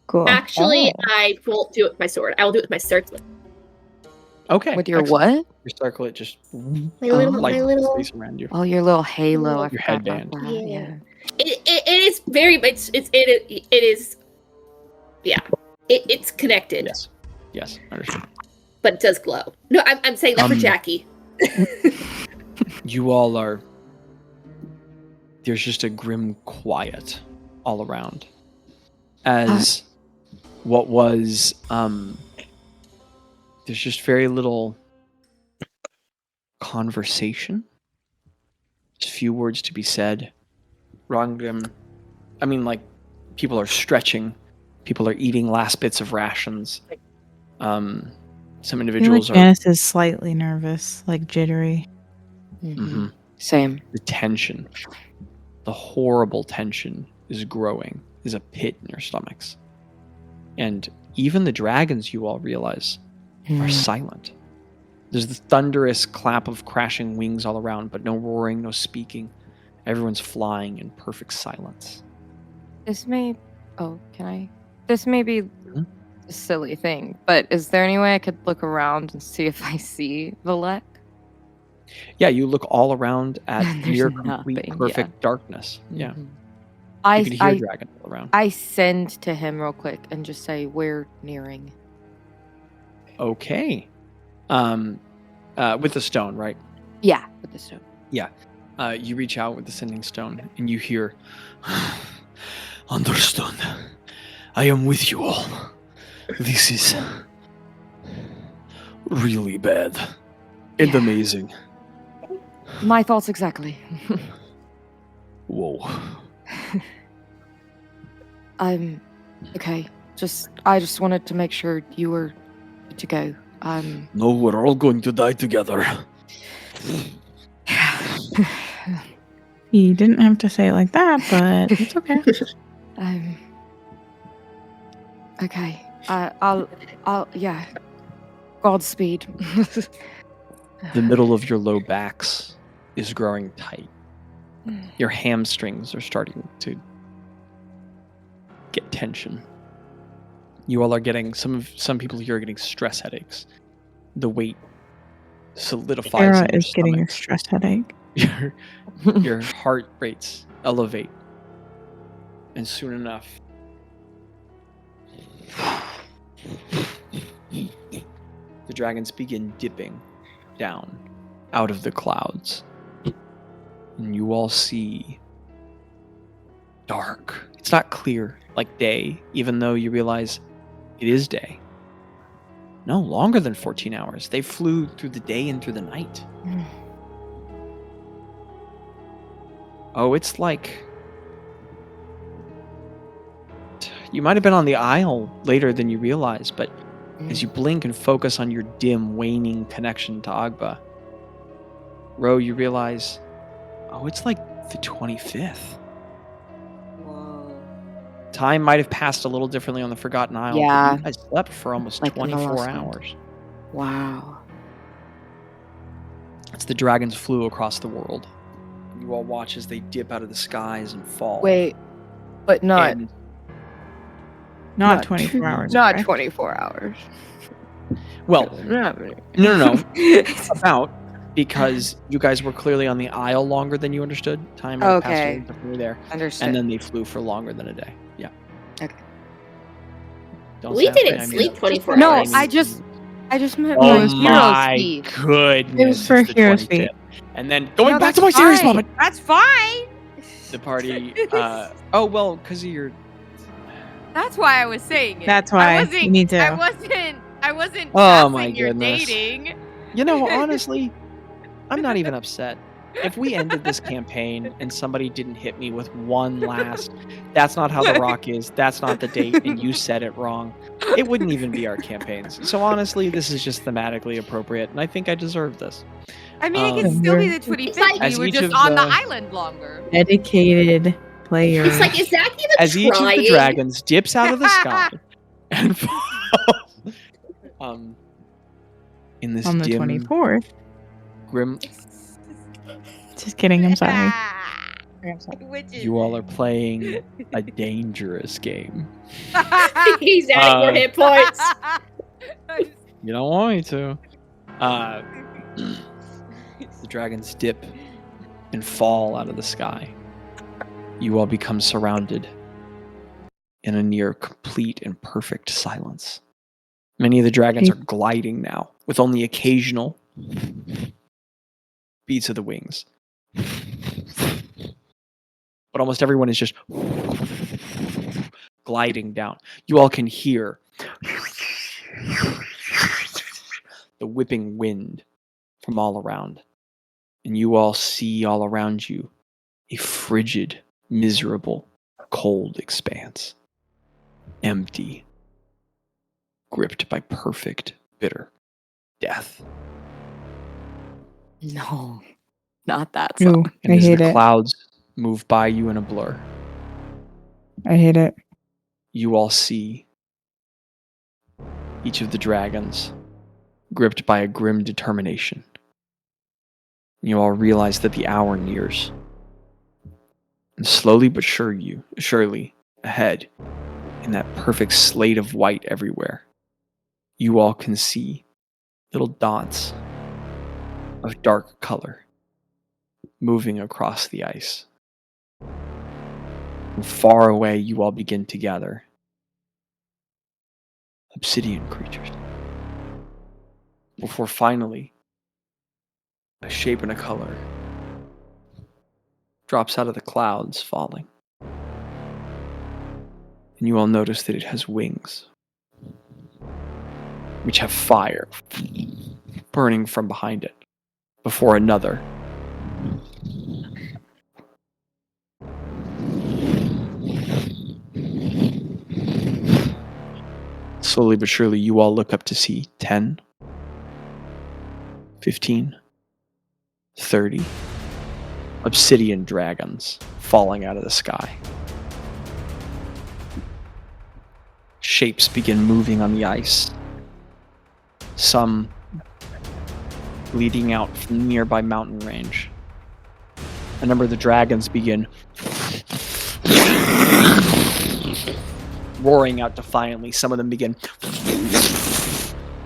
Cool. Actually, Oh. I won't do it with my sword. I will do it with my circlet. Okay. With your excellent. what? Your circlet just My Oh. little, lights my up the little. space around you. Oh, your little halo. I Your forgot about headband. that. Yeah. It is very much. It is. Yeah. It's connected, Yes. Yes. Understood. but it does glow. No, I'm saying that for Jackie. You all are. There's just a grim quiet all around. As what was there's just very little conversation. Just few words to be said. Rand'grim, I mean, like, people are stretching. People are eating last bits of rations. Some I feel individuals like are. Janus is slightly nervous, like jittery. Mhm. Same. The tension, the horrible tension is growing. There's a pit in your stomachs. And even the dragons, you all realize, are silent. There's the thunderous clap of crashing wings all around, but no roaring, no speaking. Everyone's flying in perfect silence. This may. Oh, can I? This may be Mhm. a silly thing, but is there any way I could look around and see if I see Valek? Yeah, you look all around at There's near complete nothing, perfect darkness. Yeah. Mhm. You could hear dragons all around. I send to him real quick and just say we're nearing. Okay. With the stone, right? Yeah, with the stone. You reach out with the sending stone and you hear, understood. I am with you all. This is really bad and Yeah. amazing. My thoughts exactly. Whoa. Okay. I just wanted to make sure you were good to go. No, we're all going to die together. You didn't have to say it like that, but it's okay. Okay. I'll yeah. Godspeed. The middle of your low backs is growing tight. Your hamstrings are starting to get tension. You all are getting some people here are getting stress headaches. The weight solidifies. Kara in your is getting a stomach. stress headache. Your heart rates elevate, and soon enough, the dragons begin dipping down out of the clouds, and you all see dark. It's not clear like day, even though you realize it is day. No, longer than 14 hours. They flew through the day and through the night. Oh, it's like... You might have been on the Isle later than you realize, but as you blink and focus on your dim, waning connection to Agba, Ro, you realize, oh, it's like the 25th. Whoa. Time might have passed a little differently on the Forgotten Isle, Yeah. but you guys slept for almost Like in the 24 last one. hours. Wow. It's the dragons flew across the world. You all watch as they dip out of the skies and fall. Wait, but not And Not 24 hours. not correct? 24 hours. well, No. no. About because you guys were clearly on the Isle longer than you understood. Time had passed Okay. away before you were there, Understood. and then they flew for longer than a day. Yeah. Don't We say that didn't I mean, sleep 24 No, hours. I just meant Oh for Heroes my Feed. goodness! It was for it's the Heroes 25th. Feed. And then going No, back to that's my serious fine. moment. That's fine. The party. Oh well, because of your. That's why I was saying it. That's why you need to. I wasn't. Oh my you're goodness. dating. You know, honestly, I'm not even upset. If we ended this campaign and somebody didn't hit me with one last, that's not how the rock is, that's not the date, and you said it wrong, it wouldn't even be our campaigns. So honestly, this is just thematically appropriate, and I think I deserve this. I mean, it can still be the 25th. As We were each just of on the the- island longer. Dedicated players. It's like, is that even As each of the trying? dragons dips out of the sky and falls in this on the dim, 24th. grim. Just kidding. I'm sorry. You all are playing a dangerous game. He's adding more hit points. You don't want me to. The dragons dip and fall out of the sky. You all become surrounded in a near complete and perfect silence. Many of the dragons are gliding now, with only occasional beats of the wings. But almost everyone is just gliding down. You all can hear the whipping wind from all around. And you all see all around you a frigid, miserable, cold expanse. Empty. Gripped by perfect, bitter death. No, not that Ooh, song. And I as hate the it. clouds move by you in a blur, I hate it. you all see each of the dragons gripped by a grim determination. You all realize that the hour nears. And slowly but surely, ahead, in that perfect slate of white everywhere, you all can see little dots of dark color moving across the ice. And far away, you all begin to gather obsidian creatures. Before finally, a shape and a color drops out of the clouds, falling. And you all notice that it has wings, which have fire burning from behind it, before another. Slowly but surely, you all look up to see 10, 15, 30 obsidian dragons falling out of the sky. Shapes begin moving on the ice. Some leading out from the nearby mountain range. A number of the dragons begin roaring out defiantly. Some of them begin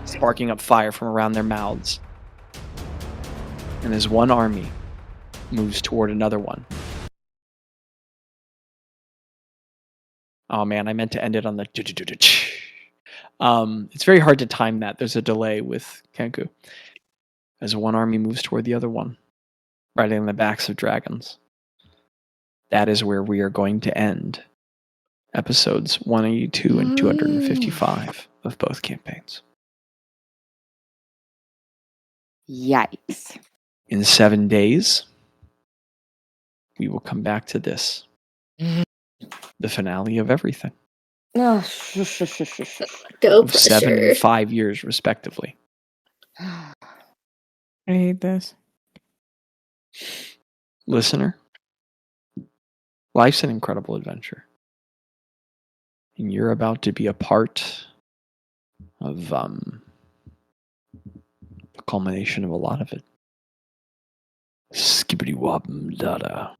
sparking up fire from around their mouths. And as one army moves toward another one. Oh man, I meant to end it on the it's very hard to time that. There's a delay with Kenku. As one army moves toward the other one, riding on the backs of dragons. That is where we are going to end episodes 182 and 255 of both campaigns. Yikes. In 7 days, we will come back to this. The finale of everything. Oh, Go Of 7 pressure. and 5 years, respectively. I hate this. Listener, life's an incredible adventure. And you're about to be a part of the culmination of a lot of it. Skibbity wobbum dada.